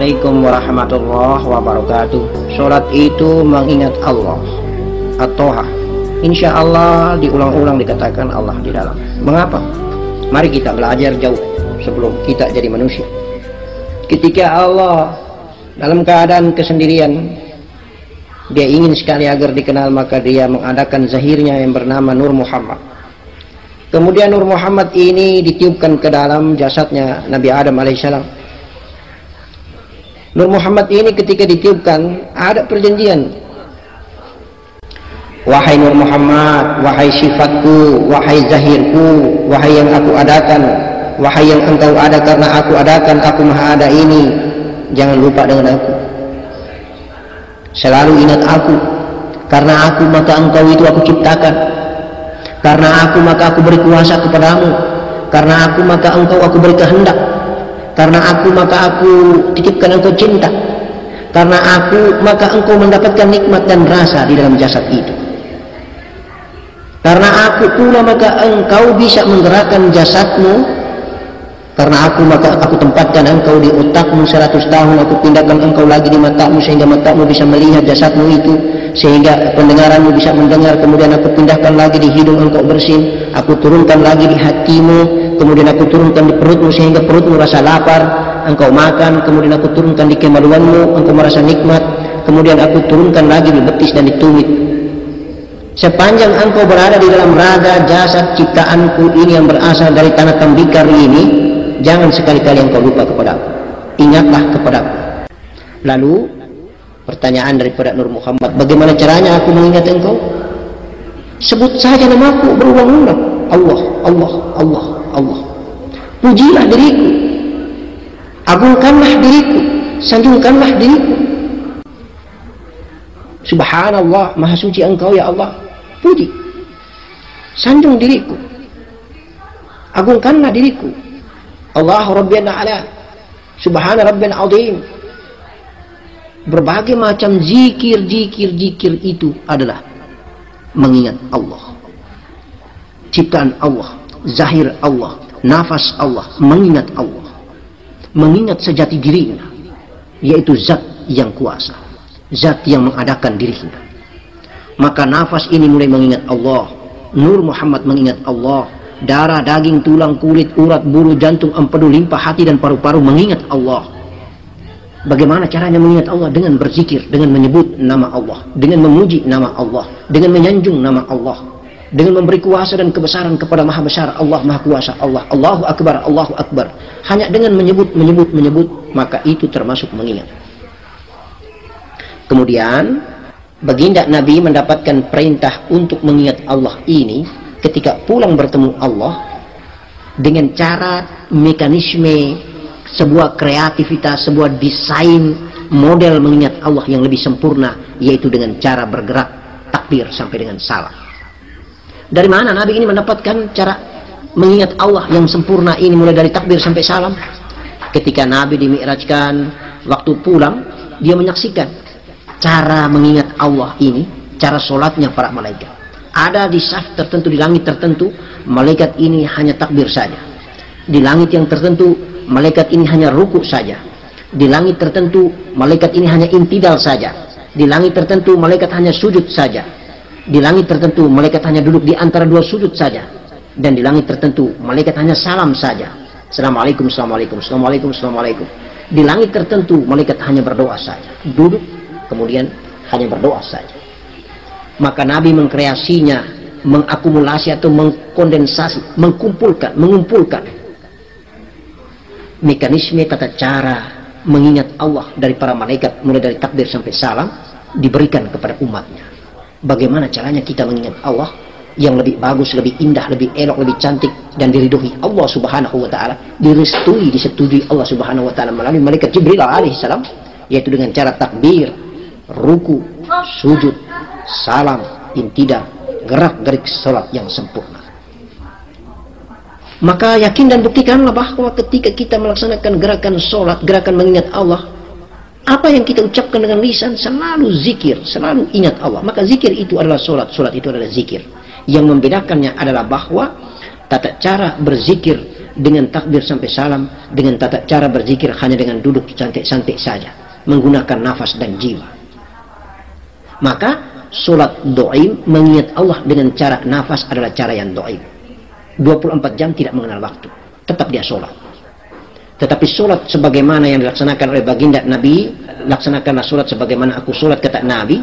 Assalamualaikum warahmatullahi wabarakatuh. Sholat itu mengingat Allah. At-Toha. Insya Allah diulang-ulang dikatakan Allah di dalam. Mengapa? Mari kita belajar jauh sebelum kita jadi manusia. Ketika Allah dalam keadaan kesendirian, dia ingin sekali agar dikenal, maka dia mengadakan zahirnya yang bernama Nur Muhammad. Kemudian Nur Muhammad ini ditiupkan ke dalam jasadnya Nabi Adam alaihissalam. Nur Muhammad ini ketika ditiupkan ada perjanjian. Wahai Nur Muhammad, wahai sifatku, wahai zahirku, wahai yang aku adakan, wahai yang engkau ada karena aku adakan, aku maha ada ini, jangan lupa dengan aku. Selalu ingat aku, karena aku maka engkau itu aku ciptakan, karena aku maka aku beri kuasa kepadamu, karena aku maka engkau aku beri kehendak, karena aku maka aku titipkan engkau cinta, karena aku maka engkau mendapatkan nikmat dan rasa di dalam jasad itu, karena aku pula maka engkau bisa menggerakkan jasadmu, karena aku maka aku tempatkan engkau di otakmu 100 tahun, aku pindahkan engkau lagi di matamu sehingga matamu bisa melihat jasadmu itu, sehingga pendengaranmu bisa mendengar, kemudian aku pindahkan lagi di hidung engkau bersin, aku turunkan lagi di hatimu, kemudian aku turunkan di perutmu sehingga perutmu rasa lapar, engkau makan, kemudian aku turunkan di kemaluanmu, engkau merasa nikmat, kemudian aku turunkan lagi di betis dan di tumit. Sepanjang engkau berada di dalam raga jasad ciptaanku ini yang berasal dari tanah tembikar ini, jangan sekali-kali engkau lupa kepadaku, ingatlah kepadaku. Lalu pertanyaan daripada Nur Muhammad, bagaimana caranya aku mengingat engkau? Sebut saja namaku berulang-ulang. Allah, Allah, Allah, Allah. Pujilah diriku, agungkanlah diriku, sanjungkanlah diriku. Subhanallah, maha suci engkau ya Allah. Puji, sanjung diriku, agungkanlah diriku. Allah Rabbiyal A'la, Subhana Rabbil Azim. Berbagai macam zikir itu adalah mengingat Allah, ciptaan Allah, zahir Allah, nafas Allah, mengingat Allah, mengingat sejati dirinya, yaitu zat yang kuasa, zat yang mengadakan dirinya. Maka nafas ini mulai mengingat Allah, Nur Muhammad mengingat Allah, darah, daging, tulang, kulit, urat, bulu, jantung, empedu, limpa, hati dan paru-paru mengingat Allah. Bagaimana caranya mengingat Allah? Dengan berzikir, dengan menyebut nama Allah, dengan memuji nama Allah, dengan menyanjung nama Allah, dengan memberi kuasa dan kebesaran kepada Maha Besar Allah, Maha Kuasa Allah. Allahu Akbar, Allahu Akbar. Hanya dengan menyebut, maka itu termasuk mengingat. Kemudian baginda Nabi mendapatkan perintah untuk mengingat Allah ini ketika pulang bertemu Allah dengan cara mekanisme, sebuah kreativitas, sebuah desain model mengingat Allah yang lebih sempurna, yaitu dengan cara bergerak takbir sampai dengan salam. Dari mana Nabi ini mendapatkan cara mengingat Allah yang sempurna ini mulai dari takbir sampai salam? Ketika Nabi dimi'rajkan, waktu pulang dia menyaksikan cara mengingat Allah ini, cara sholatnya para malaikat. Ada di saf tertentu, di langit tertentu, malaikat ini hanya takbir saja. Di langit yang tertentu, malaikat ini hanya ruku saja. Di langit tertentu, malaikat ini hanya intidal saja. Di langit tertentu, malaikat hanya sujud saja. Di langit tertentu, malaikat hanya duduk di antara dua sujud saja. Dan di langit tertentu, malaikat hanya salam saja. Assalamualaikum, assalamualaikum, assalamualaikum, assalamualaikum. Di langit tertentu, malaikat hanya berdoa saja. Duduk, kemudian hanya berdoa saja. Maka Nabi mengkreasinya, mengakumulasi atau mengkondensasi, mengumpulkan mekanisme tata cara mengingat Allah dari para malaikat mulai dari takbir sampai salam, diberikan kepada umatnya. Bagaimana caranya kita mengingat Allah yang lebih bagus, lebih indah, lebih elok, lebih cantik, dan diridhoi Allah Subhanahu wa taala, disetujui Allah Subhanahu wa taala melalui malaikat Jibril alaihissalam, yaitu dengan cara takbir, ruku, sujud, salam, intidal, gerak-gerik salat yang sempurna. Maka yakin dan buktikanlah bahwa ketika kita melaksanakan gerakan sholat, gerakan mengingat Allah, apa yang kita ucapkan dengan lisan selalu zikir, selalu ingat Allah. Maka zikir itu adalah sholat, sholat itu adalah zikir. Yang membedakannya adalah bahwa tata cara berzikir dengan takbir sampai salam, dengan tata cara berzikir hanya dengan duduk cantik-cantik saja, menggunakan nafas dan jiwa. Maka solat do'im mengingat Allah dengan cara nafas adalah cara yang do'im. 24 jam tidak mengenal waktu, tetap dia solat. Tetapi solat sebagaimana yang dilaksanakan oleh baginda Nabi, laksanakanlah solat sebagaimana aku solat, kata Nabi.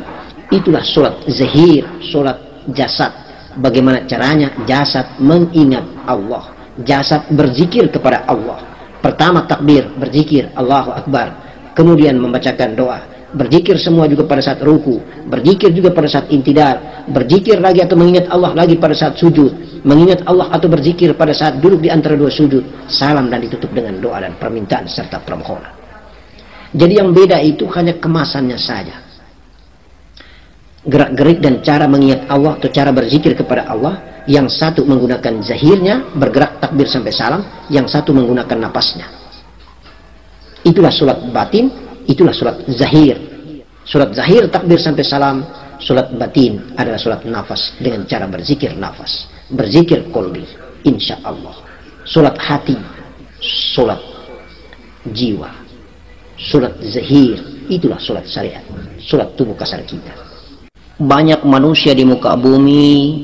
Itulah solat zahir, solat jasad. Bagaimana caranya? Jasad mengingat Allah, jasad berzikir kepada Allah. Pertama takbir, berzikir Allahu Akbar, kemudian membacakan doa, berzikir semua juga pada saat ruku, berzikir juga pada saat intidal, berzikir lagi atau mengingat Allah lagi pada saat sujud, mengingat Allah atau berzikir pada saat duduk di antara dua sujud, salam dan ditutup dengan doa dan permintaan serta permohonan. Jadi yang beda itu hanya kemasannya saja. Gerak-gerik dan cara mengingat Allah atau cara berzikir kepada Allah, yang satu menggunakan zahirnya, bergerak takbir sampai salam, yang satu menggunakan napasnya. Itulah solat batin, itulah solat zahir. Solat zahir takbir sampai salam, solat batin adalah solat nafas dengan cara berzikir nafas, berzikir qalbi, insya Allah. Solat hati, solat jiwa, solat zahir, itulah solat syariat, solat tubuh kasar kita. Banyak manusia di muka bumi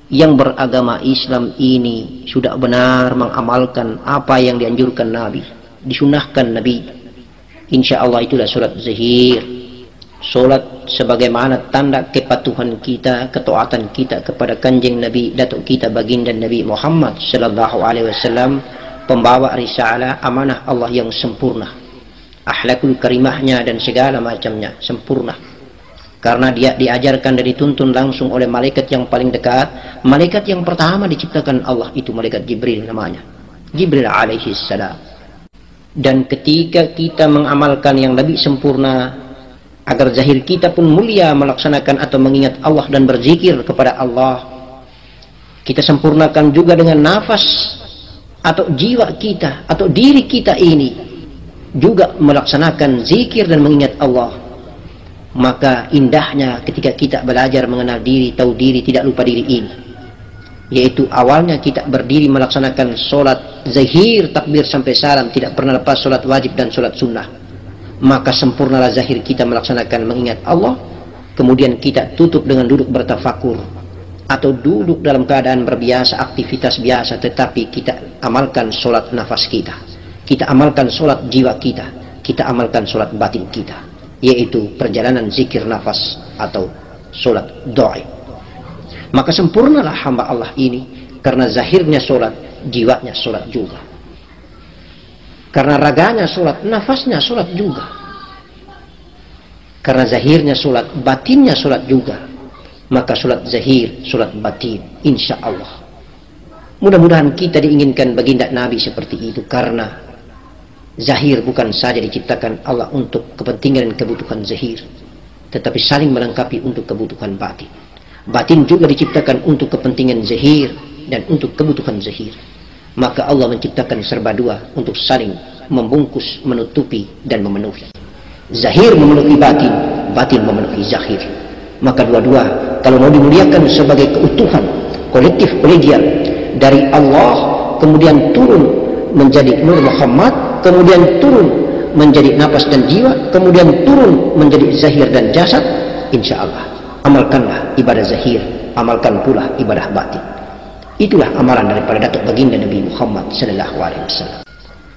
yang beragama Islam ini sudah benar mengamalkan apa yang dianjurkan Nabi, disunahkan Nabi. Insya Allah itulah solat zahir, solat sebagaimana tanda kepatuhan kita, ketaatan kita kepada kanjeng Nabi, datuk kita baginda Nabi Muhammad sallallahu alaihi wasallam, pembawa risalah amanah Allah yang sempurna, akhlakul karimahnya dan segala macamnya sempurna. Karena dia diajarkan dan dituntun langsung oleh malaikat yang paling dekat. Malaikat yang pertama diciptakan Allah itu malaikat Jibril namanya, Jibril alaihi salam. Dan ketika kita mengamalkan yang lebih sempurna, agar zahir kita pun mulia melaksanakan atau mengingat Allah dan berzikir kepada Allah, kita sempurnakan juga dengan nafas atau jiwa kita atau diri kita ini juga melaksanakan zikir dan mengingat Allah. Maka indahnya ketika kita belajar mengenal diri, tahu diri, tidak lupa diri ini, yaitu awalnya kita berdiri melaksanakan solat zahir, takbir sampai salam, tidak pernah lepas solat wajib dan solat sunnah. Maka sempurnalah zahir kita melaksanakan mengingat Allah. Kemudian kita tutup dengan duduk bertafakur atau duduk dalam keadaan berbiasa, aktivitas biasa, tetapi kita amalkan solat nafas kita, kita amalkan solat jiwa kita, kita amalkan solat batin kita, yaitu perjalanan zikir nafas atau solat doa. Maka sempurnalah hamba Allah ini, karena zahirnya solat, jiwanya solat juga. Karena raganya solat, nafasnya solat juga. Karena zahirnya solat, batinnya solat juga. Maka solat zahir, solat batin, insya Allah. Mudah-mudahan kita diinginkan baginda Nabi seperti itu, karena zahir bukan saja diciptakan Allah untuk kepentingan dan kebutuhan zahir, tetapi saling melengkapi untuk kebutuhan batin. Batin juga diciptakan untuk kepentingan zahir dan untuk kebutuhan zahir. Maka Allah menciptakan serba dua untuk saling membungkus, menutupi dan memenuhi. Zahir memenuhi batin, batin memenuhi zahir. Maka dua-dua kalau mau dimuliakan sebagai keutuhan kolektif kolegial dari Allah, kemudian turun menjadi Nur Muhammad, kemudian turun menjadi nafas dan jiwa, kemudian turun menjadi zahir dan jasad, insya Allah amalkanlah ibadah zahir, amalkan pula ibadah batin. Itulah amalan daripada datuk baginda Nabi Muhammad sallallahu alaihi wasallam.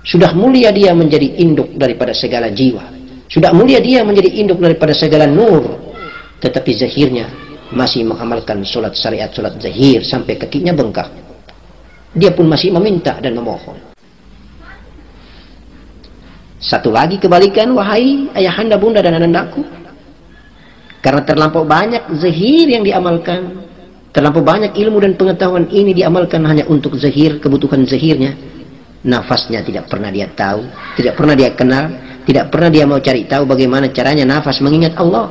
Sudah mulia dia menjadi induk daripada segala jiwa, sudah mulia dia menjadi induk daripada segala nur, tetapi zahirnya masih mengamalkan solat syariat, solat zahir sampai kakinya bengkak. Dia pun masih meminta dan memohon. Satu lagi kebalikan, wahai ayahanda, bunda dan anak-anakku, karena terlampau banyak zahir yang diamalkan, terlampau banyak ilmu dan pengetahuan ini diamalkan hanya untuk zahir, kebutuhan zahirnya, nafasnya tidak pernah dia tahu, tidak pernah dia kenal, tidak pernah dia mau cari tahu bagaimana caranya nafas mengingat Allah.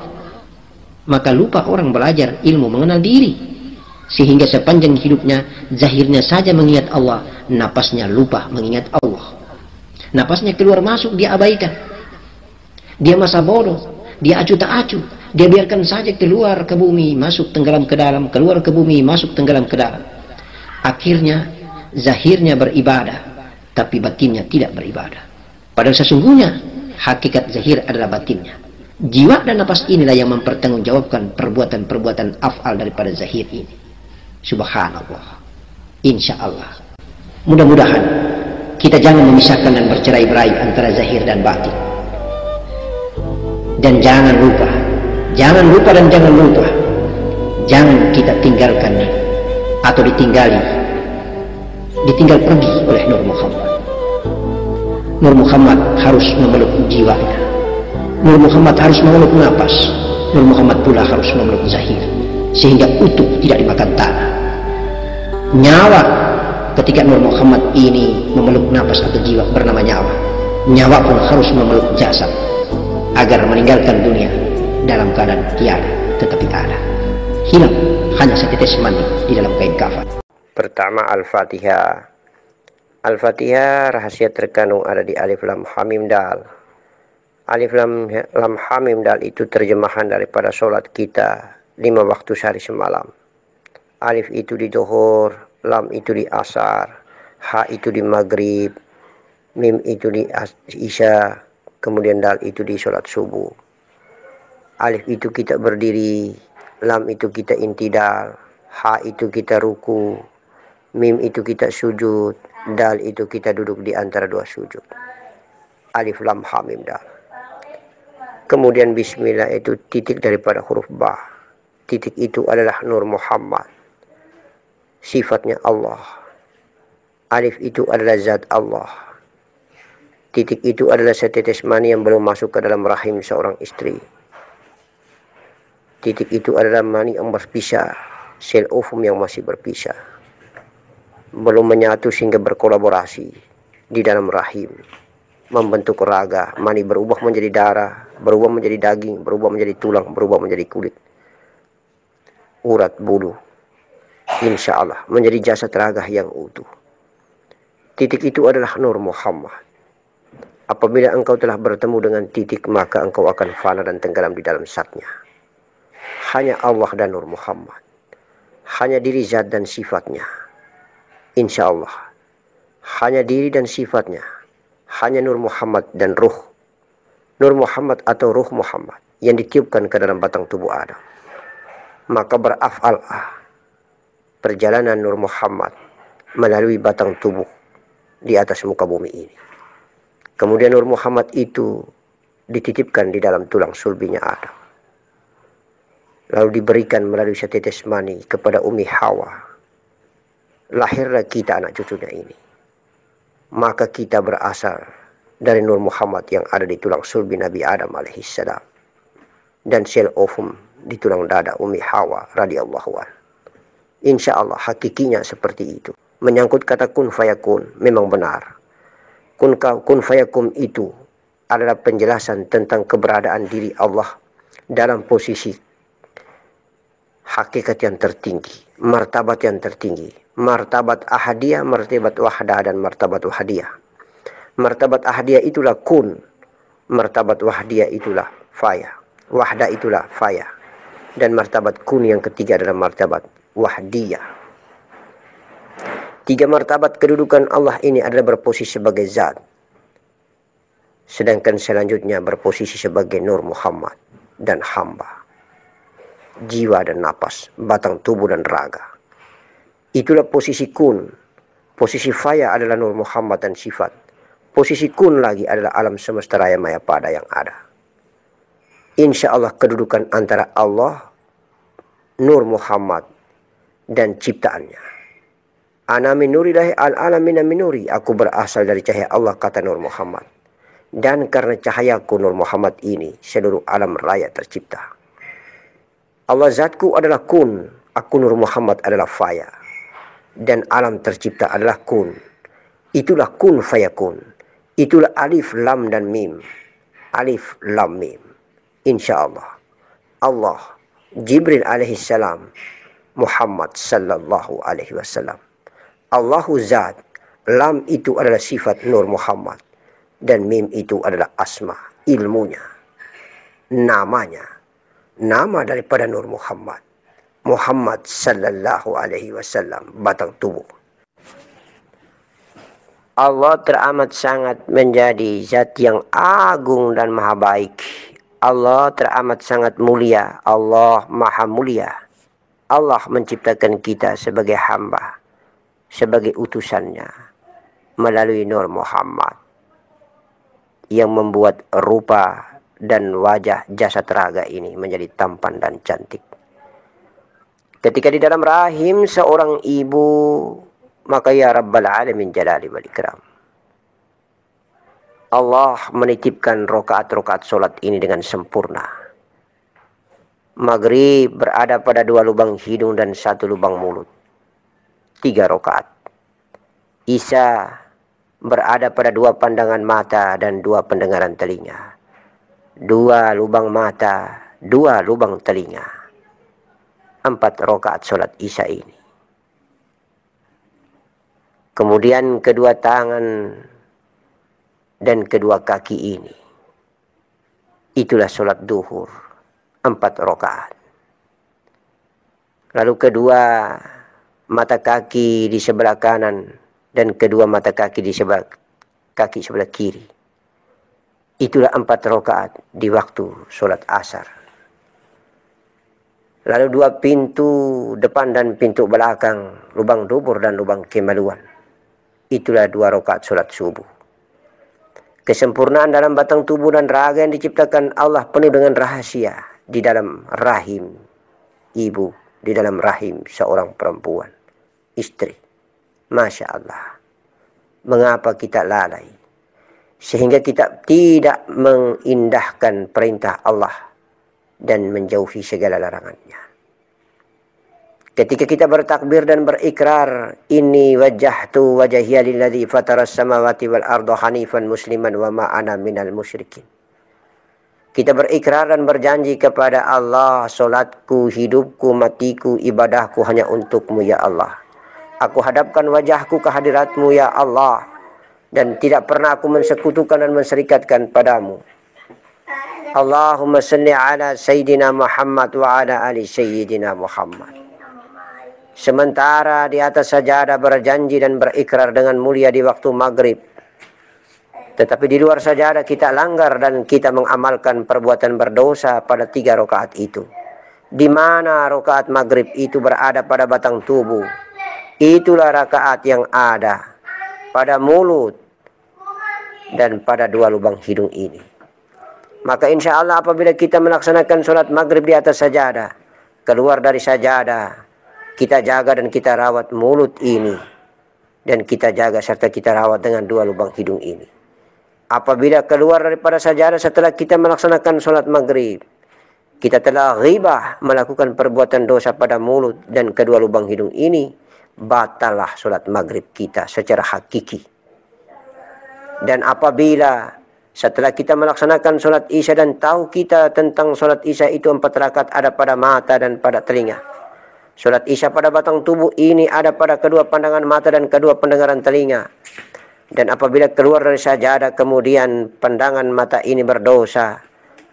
Maka lupa orang belajar ilmu mengenal diri, sehingga sepanjang hidupnya zahirnya saja mengingat Allah, nafasnya lupa mengingat Allah. Nafasnya keluar masuk dia abaikan, dia masa bodoh, dia acuh tak acuh, dia biarkan saja keluar ke bumi, masuk tenggelam ke dalam, keluar ke bumi, masuk tenggelam ke dalam. Akhirnya zahirnya beribadah, tapi batinnya tidak beribadah. Padahal sesungguhnya hakikat zahir adalah batinnya. Jiwa dan nafas inilah yang mempertanggungjawabkan perbuatan-perbuatan af'al daripada zahir ini. Subhanallah. Insya Allah. Mudah-mudahan kita jangan memisahkan dan bercerai-berai antara zahir dan batin. Dan jangan lupa dan jangan lupa, jangan kita tinggalkan atau ditinggal pergi oleh Nur Muhammad. Nur Muhammad harus memeluk jiwanya. Nur Muhammad harus memeluk nafas. Nur Muhammad pula harus memeluk zahir, sehingga utuh, tidak dimakan tanah. Nyawa, ketika Nur Muhammad ini memeluk nafas atau jiwa bernama nyawa, nyawa pun harus memeluk jasad agar meninggalkan dunia dalam keadaan tiada tetapi ada, hilang hanya setetes mani di dalam kain kafan. Pertama, Al-Fatihah. Al-Fatihah rahasia terkandung ada di Alif Lam Ha Mim Dal. Alif Lam Ha Mim Dal itu terjemahan daripada sholat kita 5 waktu sehari semalam. Alif itu di Zuhur, Lam itu di Asar, Ha itu di Maghrib, Mim itu di Isya, kemudian Dal itu di sholat subuh. Alif itu kita berdiri, Lam itu kita intidal, Ha itu kita ruku, Mim itu kita sujud, Dal itu kita duduk di antara 2 sujud. Alif Lam Ha Mim Dal. Kemudian Bismillah itu titik daripada huruf Ba. Titik itu adalah Nur Muhammad, sifatnya Allah. Alif itu adalah zat Allah. Titik itu adalah setetes mani yang belum masuk ke dalam rahim seorang istri. Titik itu adalah mani yang berpisah, sel ovum yang masih berpisah, belum menyatu sehingga berkolaborasi di dalam rahim, membentuk raga. Mani berubah menjadi darah, berubah menjadi daging, berubah menjadi tulang, berubah menjadi kulit, urat, bulu, insya Allah menjadi jasad raga yang utuh. Titik itu adalah Nur Muhammad. Apabila engkau telah bertemu dengan titik, maka engkau akan fana dan tenggelam di dalam zatnya. Hanya Allah dan Nur Muhammad, hanya diri zat dan sifatnya. Insya Allah hanya diri dan sifatnya, hanya Nur Muhammad dan ruh. Nur Muhammad atau ruh Muhammad yang ditiupkan ke dalam batang tubuh Adam. Maka beraf'alah perjalanan Nur Muhammad melalui batang tubuh di atas muka bumi ini. Kemudian Nur Muhammad itu dititipkan di dalam tulang sulbinya Adam, lalu diberikan melalui setetes mani kepada Ummi Hawa. Lahirlah kita anak cucunya ini. Maka kita berasal dari Nur Muhammad yang ada di tulang sulbi Nabi Adam alaihissalam dan sel ovum di tulang dada Ummi Hawa radhiyallahu an. Insya Allah hakikinya seperti itu. Menyangkut kata kun fayakun, memang benar. Kun fayakun itu adalah penjelasan tentang keberadaan diri Allah dalam posisi hakikat yang tertinggi, martabat yang tertinggi, martabat ahadiyah, martabat wahdah, dan martabat wahadiyah. Martabat ahadiyah itulah kun, martabat wahdiyah itulah faya, wahdah itulah faya, dan martabat kun yang ketiga adalah martabat wahdiyah. 3 martabat kedudukan Allah ini adalah berposisi sebagai zat, sedangkan selanjutnya berposisi sebagai Nur Muhammad dan hamba, jiwa dan napas, batang tubuh dan raga. Itulah posisi kun. Posisi faya adalah Nur Muhammad dan sifat. Posisi kun lagi adalah alam semesta raya maya pada yang ada. Insya Allah kedudukan antara Allah, Nur Muhammad, dan ciptaannya. Ana minurillahi al-alamina minuri. Aku berasal dari cahaya Allah, kata Nur Muhammad. Dan karena cahayaku Nur Muhammad ini, seluruh alam raya tercipta. Allah zatku adalah kun, aku Nur Muhammad adalah faya, dan alam tercipta adalah kun. Itulah kun fayakun. Itulah alif lam dan mim. Alif lam mim. Insya Allah. Allah, Jibril alaihissalam, Muhammad sallallahu alaihi wasallam. Allahu zat, lam itu adalah sifat Nur Muhammad, dan mim itu adalah asma, ilmunya, namanya, nama daripada Nur Muhammad. Muhammad sallallahu alaihi wasallam, batang tubuh. Allah teramat sangat menjadi zat yang agung dan maha baik. Allah teramat sangat mulia. Allah maha mulia. Allah menciptakan kita sebagai hamba, sebagai utusannya, melalui Nur Muhammad, yang membuat rupa dan wajah jasad raga ini menjadi tampan dan cantik. Ketika di dalam rahim seorang ibu, maka ya Rabbal Alamin Jalali wal Ikram, Allah menitipkan rokaat-rokaat solat ini dengan sempurna. Maghrib berada pada 2 lubang hidung dan 1 lubang mulut, 3 rokaat. Isya berada pada 2 pandangan mata dan 2 pendengaran telinga, 2 lubang mata, 2 lubang telinga. 4 rokaat solat isya ini. Kemudian kedua tangan dan kedua kaki ini, itulah solat duhur, 4 rokaat. Lalu kedua mata kaki di sebelah kanan dan kedua mata kaki di sebelah kiri, itulah 4 rokaat di waktu solat asar. Lalu 2 pintu depan dan pintu belakang, lubang dubur dan lubang kemaluan, itulah 2 rokaat solat subuh. Kesempurnaan dalam batang tubuh dan raga yang diciptakan Allah penuh dengan rahasia di dalam rahim ibu, di dalam rahim seorang perempuan, istri. Masya Allah. Mengapa kita lalai sehingga kita tidak mengindahkan perintah Allah dan menjauhi segala larangannya? Ketika kita bertakbir dan berikrar, inni wajjahtu wajhiya lilladzi fataras samawati wal arda hanifan musliman wa ma ana minal musyrikin. Kita berikrar dan berjanji kepada Allah, solatku, hidupku, matiku, ibadahku hanya untukmu ya Allah. Aku hadapkan wajahku ke hadiratmu ya Allah, dan tidak pernah aku mensekutukan dan menserikatkan padamu. Allahumma salli ala Sayyidina Muhammad wa ala ali Sayyidina Muhammad. Sementara di atas sajadah berjanji dan berikrar dengan mulia di waktu maghrib, tetapi di luar sajadah kita langgar dan kita mengamalkan perbuatan berdosa pada 3 rokaat itu. Di mana rokaat maghrib itu berada pada batang tubuh, itulah rakaat yang ada pada mulut dan pada 2 lubang hidung ini. Maka insya Allah apabila kita melaksanakan sholat maghrib di atas sajadah, keluar dari sajadah, kita jaga dan kita rawat mulut ini, dan kita jaga serta kita rawat dengan 2 lubang hidung ini. Apabila keluar daripada sajadah setelah kita melaksanakan sholat maghrib, kita telah ghibah, melakukan perbuatan dosa pada mulut dan kedua lubang hidung ini, batallah sholat maghrib kita secara hakiki. Dan apabila setelah kita melaksanakan sholat isya dan tahu kita tentang sholat isya itu 4 rakaat ada pada mata dan pada telinga, sholat isya pada batang tubuh ini ada pada kedua pandangan mata dan kedua pendengaran telinga. Dan apabila keluar dari sajadah kemudian pandangan mata ini berdosa,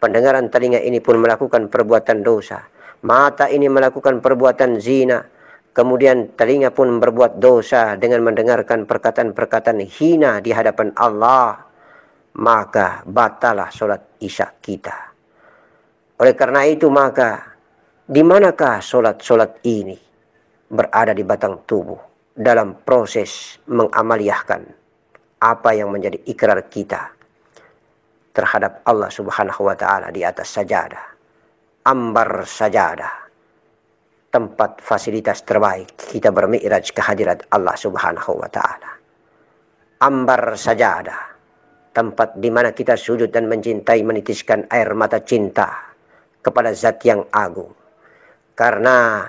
pendengaran telinga ini pun melakukan perbuatan dosa, mata ini melakukan perbuatan zina, kemudian telinga pun berbuat dosa dengan mendengarkan perkataan-perkataan hina di hadapan Allah, maka batalah sholat isya kita. Oleh karena itu maka di manakah sholat-sholat ini berada di batang tubuh dalam proses mengamaliyahkan apa yang menjadi ikrar kita terhadap Allah Subhanahu wa ta'ala di atas sajadah, ambar sajadah, tempat fasilitas terbaik kita bermi'raj ke hadirat Allah Subhanahu wa ta'ala. Ambar sajadah, tempat di mana kita sujud dan mencintai, menitiskan air mata cinta kepada zat yang agung. Karena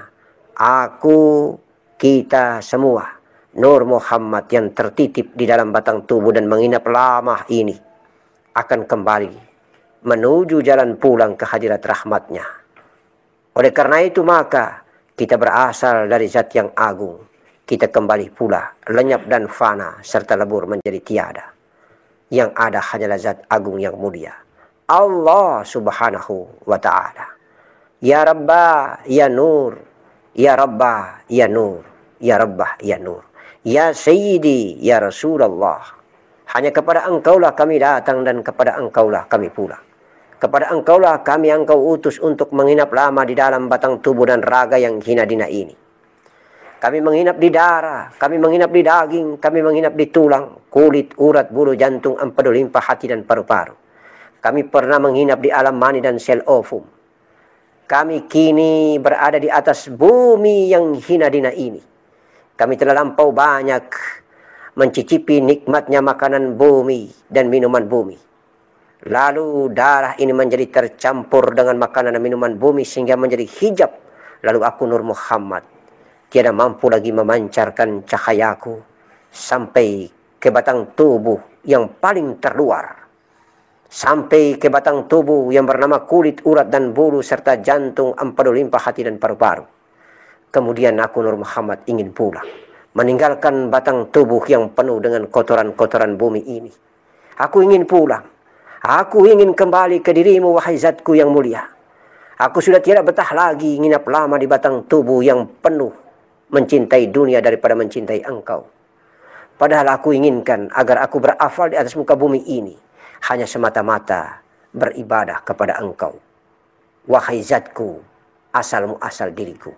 aku, kita semua, Nur Muhammad yang tertitip di dalam batang tubuh dan menginap lama ini akan kembali menuju jalan pulang ke hadirat rahmatnya. Oleh karena itu maka kita berasal dari zat yang agung, kita kembali pula lenyap dan fana serta lebur menjadi tiada. Yang ada hanyalah zat agung yang mulia, Allah Subhanahu wa ta'ala. Ya Rabbah ya Nur, ya Rabbah ya Nur, ya Rabbah ya Nur. Ya Sayyidi, Ya Rasulullah, hanya kepada engkaulah kami datang dan kepada engkaulah kami pulang. Kepada engkaulah kami engkau utus untuk menginap lama di dalam batang tubuh dan raga yang hina dina ini. Kami menginap di darah, kami menginap di daging, kami menginap di tulang, kulit, urat, bulu, jantung, empedu, limpa, hati, dan paru-paru. Kami pernah menginap di alam mani dan sel ovum. Kami kini berada di atas bumi yang hina dina ini. Kami telah lampau banyak mencicipi nikmatnya makanan bumi dan minuman bumi. Lalu darah ini menjadi tercampur dengan makanan dan minuman bumi sehingga menjadi hijab. Lalu aku Nur Muhammad tiada mampu lagi memancarkan cahayaku sampai ke batang tubuh yang paling terluar. Sampai ke batang tubuh yang bernama kulit, urat, dan bulu, serta jantung, empedu, limpa, hati, dan paru-paru. Kemudian aku Nur Muhammad ingin pulang, meninggalkan batang tubuh yang penuh dengan kotoran-kotoran bumi ini. Aku ingin pulang. Aku ingin kembali ke dirimu, wahai zatku yang mulia. Aku sudah tidak betah lagi nginap lama di batang tubuh yang penuh mencintai dunia daripada mencintai engkau. Padahal aku inginkan agar aku berafal di atas muka bumi ini hanya semata-mata beribadah kepada engkau. Wahai zatku, asal muasal diriku.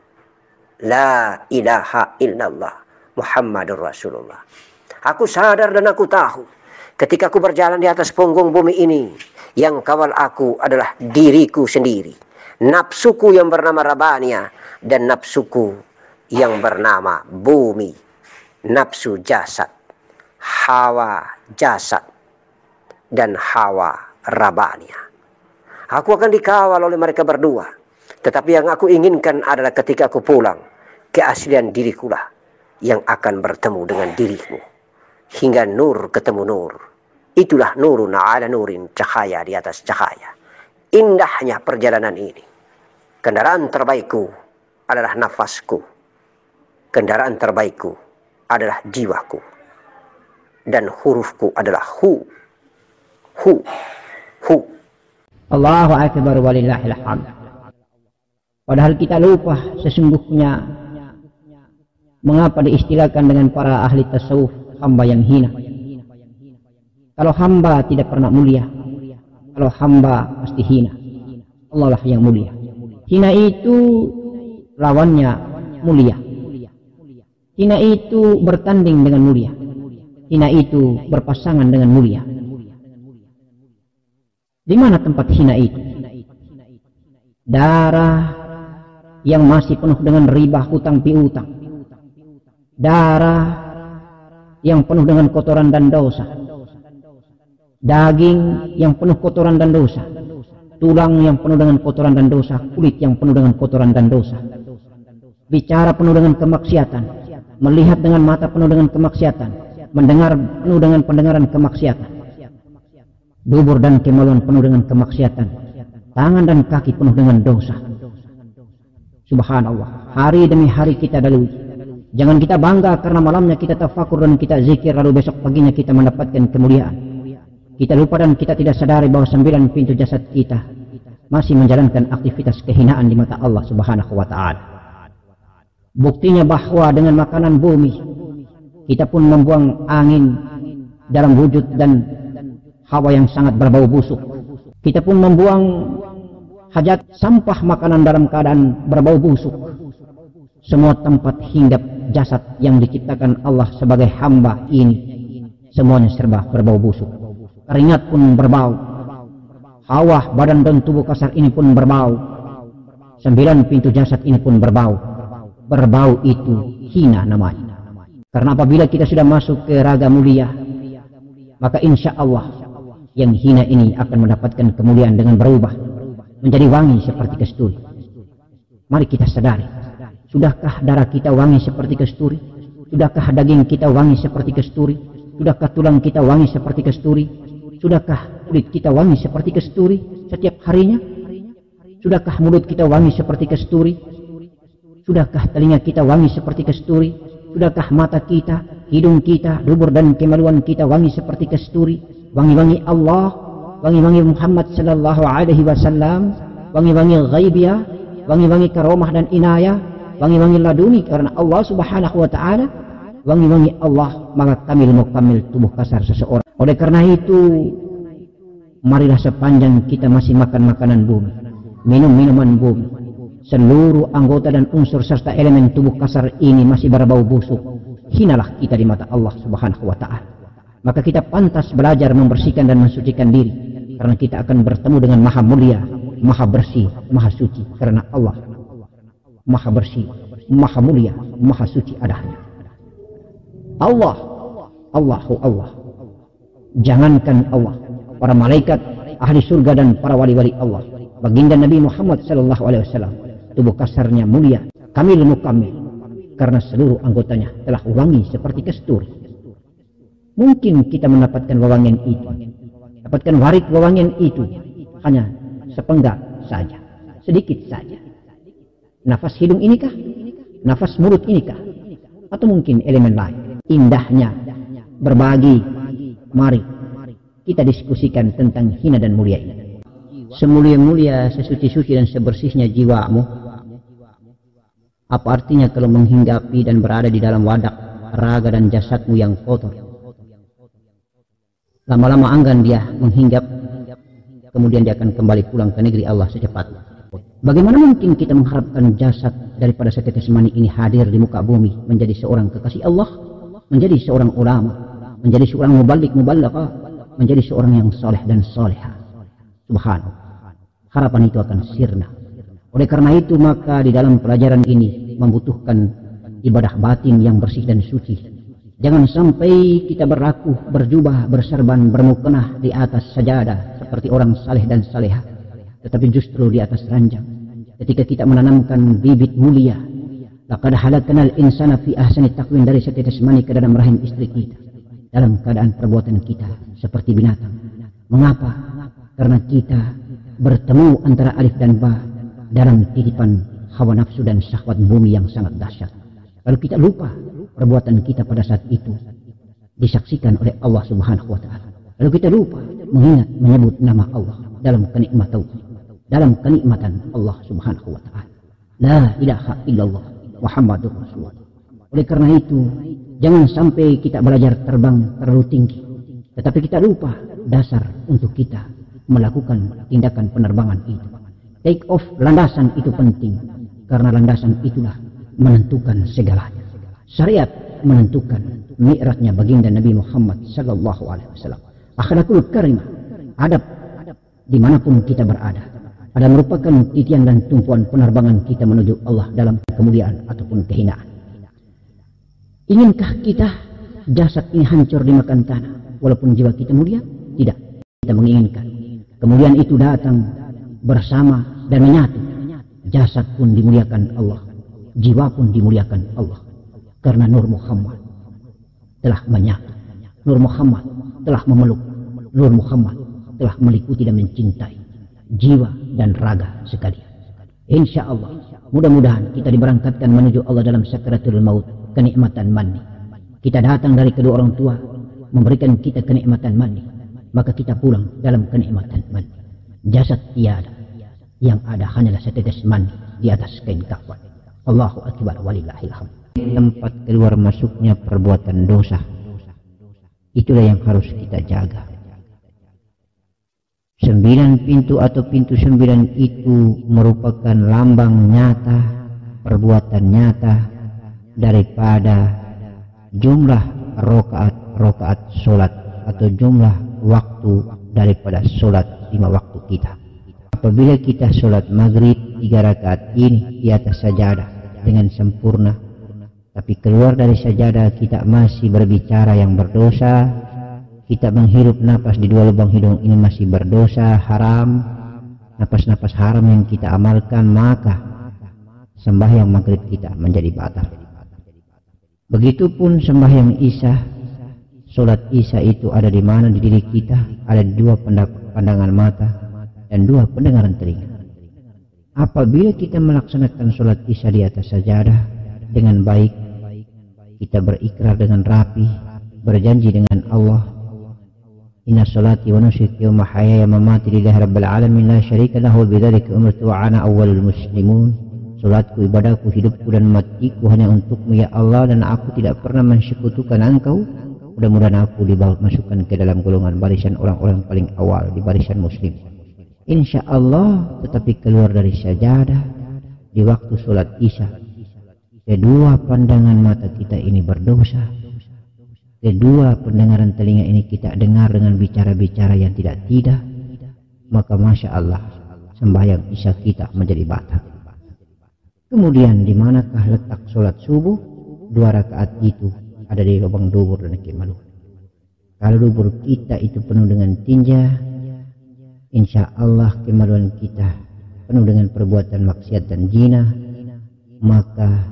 La ilaha illallah Muhammadur Rasulullah. Aku sadar dan aku tahu ketika aku berjalan di atas punggung bumi ini, yang kawal aku adalah diriku sendiri, nafsuku yang bernama Rabania, dan nafsuku yang bernama bumi, nafsu jasad, hawa jasad, dan hawa Rabania. Aku akan dikawal oleh mereka berdua. Tetapi yang aku inginkan adalah ketika aku pulang, keaslian dirikulah yang akan bertemu dengan dirimu. Hingga nur ketemu nur. Itulah nurun ala nurin, cahaya di atas cahaya. Indahnya perjalanan ini. Kendaraan terbaikku adalah nafasku. Kendaraan terbaikku adalah jiwaku. Dan hurufku adalah hu. Allahu Akbar walillahil hamd. Padahal kita lupa sesungguhnya mengapa diistilahkan dengan para ahli tasawuf hamba yang hina. Kalau hamba tidak pernah mulia, kalau hamba pasti hina. Allah lah yang mulia. Hina itu lawannya mulia. Hina itu bertanding dengan mulia. Hina itu berpasangan dengan mulia. Di mana tempat hina itu? Darah yang masih penuh dengan riba, hutang piutang. Darah yang penuh dengan kotoran dan dosa. Daging yang penuh kotoran dan dosa. Tulang yang penuh dengan kotoran dan dosa. Kulit yang penuh dengan kotoran dan dosa. Bicara penuh dengan kemaksiatan. Melihat dengan mata penuh dengan kemaksiatan. Mendengar penuh dengan pendengaran kemaksiatan. Dubur dan kemaluan penuh dengan kemaksiatan. Tangan dan kaki penuh dengan dosa. Subhanallah. Hari demi hari kita lalui. Jangan kita bangga karena malamnya kita tafakur dan kita zikir, lalu besok paginya kita mendapatkan kemuliaan. Kita lupa dan kita tidak sadari bahwa 9 pintu jasad kita masih menjalankan aktivitas kehinaan di mata Allah Subhanahu wa ta'ala. Buktinya bahwa dengan makanan bumi kita pun membuang angin dalam wujud dan hawa yang sangat berbau busuk. Kita pun membuang hajat sampah makanan dalam keadaan berbau busuk. Semua tempat hinggap jasad yang diciptakan Allah sebagai hamba ini semuanya serba berbau busuk. Keringat pun berbau. Hawa badan dan tubuh kasar ini pun berbau. 9 pintu jasad ini pun berbau. Berbau itu hina namanya. Karena apabila kita sudah masuk ke raga mulia, maka insya Allah yang hina ini akan mendapatkan kemuliaan dengan berubah menjadi wangi seperti kasturi. Mari kita sadari, sudahkah darah kita wangi seperti kasturi? Sudahkah daging kita wangi seperti kasturi? Sudahkah tulang kita wangi seperti kasturi? Sudahkah kulit kita wangi seperti kasturi setiap harinya? Sudahkah mulut kita wangi seperti kasturi? Sudahkah telinga kita wangi seperti kasturi? Sudahkah mata kita, hidung kita, dubur dan kemaluan kita wangi seperti kasturi? Wangi-wangi Allah, wangi-wangi Muhammad sallallahu alaihi wasallam, wangi-wangi ghaibiyah, wangi-wangi karomah dan inayah, wangi-wangi laduni karena Allah Subhanahu wa ta'ala. wangi-wangi Allah, maka kamil tubuh kasar seseorang. Oleh karena itu, marilah sepanjang kita masih makan makanan bumi, minum minuman bumi, seluruh anggota dan unsur serta elemen tubuh kasar ini masih berbau busuk, hinalah kita di mata Allah Subhanahu wa Ta'ala. Maka kita pantas belajar membersihkan dan mensucikan diri, karena kita akan bertemu dengan Maha Mulia, Maha Bersih, Maha Suci. Karena Allah Maha Bersih, Maha Mulia, Maha Suci adanya. Allah, jangankan Allah, para malaikat, ahli surga dan para wali-wali Allah, baginda Nabi Muhammad SAW, tubuh kasarnya mulia, kamil mukamil, karena seluruh anggotanya telah wangi seperti kasturi. Mungkin kita mendapatkan wewangian itu, dapatkan warik wewangian itu hanya sepenggal saja, sedikit saja. Nafas hidung inikah? Nafas mulut inikah? Atau mungkin elemen lain? Indahnya berbagi, mari kita diskusikan tentang hina dan mulia ini. Semulia-mulia, sesuci-suci dan sebersihnya jiwamu, apa artinya kalau menghinggapi dan berada di dalam wadah raga dan jasadmu yang kotor? Lama-lama anggan dia menghinggap, kemudian dia akan kembali pulang ke negeri Allah secepatnya. Bagaimana mungkin kita mengharapkan jasad daripada setetes mani ini hadir di muka bumi menjadi seorang kekasih Allah, menjadi seorang ulama, menjadi seorang mubalik-mubalagha, menjadi seorang yang soleh dan soleha. Subhanallah, harapan itu akan sirna. Oleh karena itu, maka di dalam pelajaran ini membutuhkan ibadah batin yang bersih dan suci. Jangan sampai kita berlaku, berjubah, berserban, bermukenah di atas sajadah seperti orang saleh dan saleha, tetapi justru di atas ranjang. Ketika kita menanamkan bibit mulia, laqad halaknal insana fi ahsani taqwim, dari setetes mani ke dalam rahim istri kita, dalam keadaan perbuatan kita seperti binatang. Mengapa? Karena kita bertemu antara alif dan ba dalam titipan hawa nafsu dan syahwat bumi yang sangat dahsyat. Lalu kita lupa perbuatan kita pada saat itu disaksikan oleh Allah Subhanahu wa Ta'ala. Lalu kita lupa mengingat, menyebut nama Allah dalam kenikmatan Allah Subhanahu wa Ta'ala. La ilaha illallah Muhammadur Rasulullah. Oleh karena itu, jangan sampai kita belajar terbang terlalu tinggi, tetapi kita lupa dasar untuk kita melakukan tindakan penerbangan itu. Take off, landasan itu penting, karena landasan itulah menentukan segalanya. Syariat menentukan mi'rajnya baginda Nabi Muhammad sallallahu alaihi wasallam. Akhlakul karimah, adab dimanapun kita berada, adalah merupakan titian dan tumpuan penerbangan kita menuju Allah dalam kemuliaan ataupun kehinaan. Inginkah kita jasad ini hancur dimakan tanah walaupun jiwa kita mulia? Tidak, kita menginginkan kemuliaan itu datang bersama dan menyatu. Jasad pun dimuliakan Allah, jiwa pun dimuliakan Allah, karena Nur Muhammad telah menyatu, Nur Muhammad telah memeluk, Nur Muhammad telah meliputi dan mencintai jiwa dan raga sekalian. Insya Allah, mudah-mudahan kita diberangkatkan menuju Allah dalam sakaratul maut, kenikmatan mandi. Kita datang dari kedua orang tua memberikan kita kenikmatan mandi, maka kita pulang dalam kenikmatan mandi. Jasad tiada, yang ada hanyalah setetes mandi di atas kain kafan. Allahu akbar walillahil hamd. Tempat keluar masuknya perbuatan dosa, itulah yang harus kita jaga. 9 pintu atau pintu 9 itu merupakan lambang nyata, perbuatan nyata daripada jumlah rokaat solat atau jumlah waktu daripada solat 5 waktu kita. Apabila kita solat maghrib 3 rakaat ini di atas sajadah dengan sempurna, tapi keluar dari sajadah kita masih berbicara yang berdosa, kita menghirup napas di 2 lubang hidung ini masih berdosa, haram, napas-napas haram yang kita amalkan, maka sembahyang maghrib kita menjadi batal. Begitupun sembahyang isya, solat isya itu ada di mana di diri kita? Ada di 2 pandangan mata dan 2 pendengaran telinga. Apabila kita melaksanakan solat isya di atas sajadah dengan baik, kita berikrar dengan rapi, berjanji dengan Allah, inna salati wa nusuki wa mahyaya wa mamati lillahi rabbil alamin la syarika lahu bidzalika umirtu wa ana awwalul muslimun. Salatku, ibadahku, hidupku dan matiku hanya untukmu ya Allah, dan aku tidak pernah mensekutukan Engkau. Mudah-mudahan aku dimasukkan ke dalam golongan barisan orang-orang paling awal di barisan muslim, insya Allah. Tetapi keluar dari sajadah di waktu sholat isya, kedua pandangan mata kita ini berdosa, kedua pendengaran telinga ini kita dengar dengan bicara-bicara yang tidak, maka Masya Allah sembahyang isya kita menjadi batal. Kemudian di manakah letak sholat subuh? 2 rakaat itu ada di lubang dubur dan kemaluan. Kalau dubur kita itu penuh dengan tinja, insya Allah kemaluan kita penuh dengan perbuatan maksiat dan zina, maka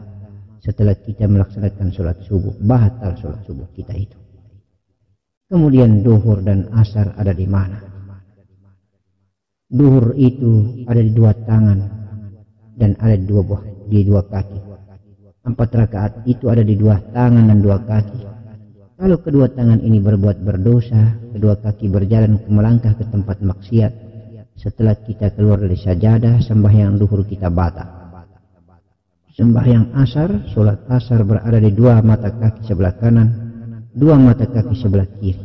setelah kita melaksanakan sholat subuh, batal sholat subuh kita itu. Kemudian duhur dan asar ada di mana? Duhur itu ada di 2 tangan dan ada di 2 kaki. 4 rakaat itu ada di 2 tangan dan 2 kaki. Kalau kedua tangan ini berbuat berdosa, kedua kaki berjalan melangkah ke tempat maksiat, setelah kita keluar dari sajadah, sembahyang duhur kita batal. Sembahyang asar, sholat asar berada di 2 mata kaki sebelah kanan, 2 mata kaki sebelah kiri.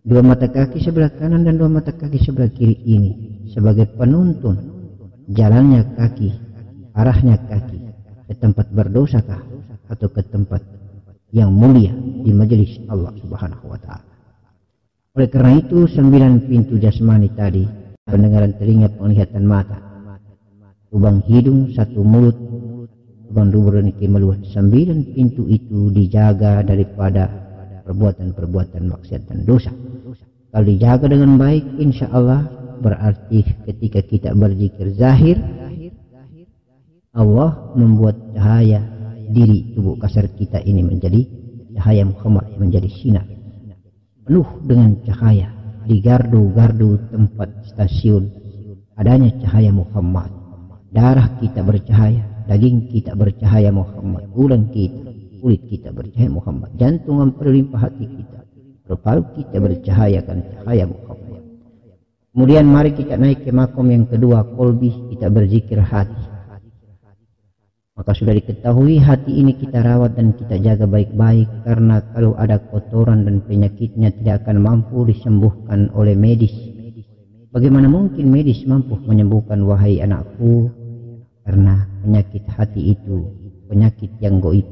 2 mata kaki sebelah kanan dan 2 mata kaki sebelah kiri ini sebagai penuntun jalannya kaki, arahnya kaki ke tempat berdosakah atau ke tempat yang mulia di majelis Allah Subhanahu wa Ta'ala. Oleh karena itu 9 pintu jasmani tadi, pendengaran telinga, penglihatan mata, lubang hidung, 1 mulut, lubang dubur dan kemaluan, 9 pintu itu dijaga daripada perbuatan-perbuatan maksiat dan dosa. Kalau dijaga dengan baik, insya Allah berarti ketika kita berzikir zahir, Allah membuat cahaya diri tubuh kasar kita ini menjadi cahaya Muhammad, menjadi sinar penuh dengan cahaya. Di gardu-gardu tempat stasiun adanya cahaya Muhammad. Darah kita bercahaya, daging kita bercahaya Muhammad, tulang kita, kulit kita bercahaya Muhammad, jantung memperlimpah hati kita, kepala kita bercahayakan cahaya Muhammad. Kemudian mari kita naik ke makom yang kedua, kolbi, kita berzikir hati. Maka sudah diketahui hati ini kita rawat dan kita jaga baik-baik, karena kalau ada kotoran dan penyakitnya tidak akan mampu disembuhkan oleh medis. Bagaimana mungkin medis mampu menyembuhkan, wahai anakku? Karena penyakit hati itu penyakit yang goib.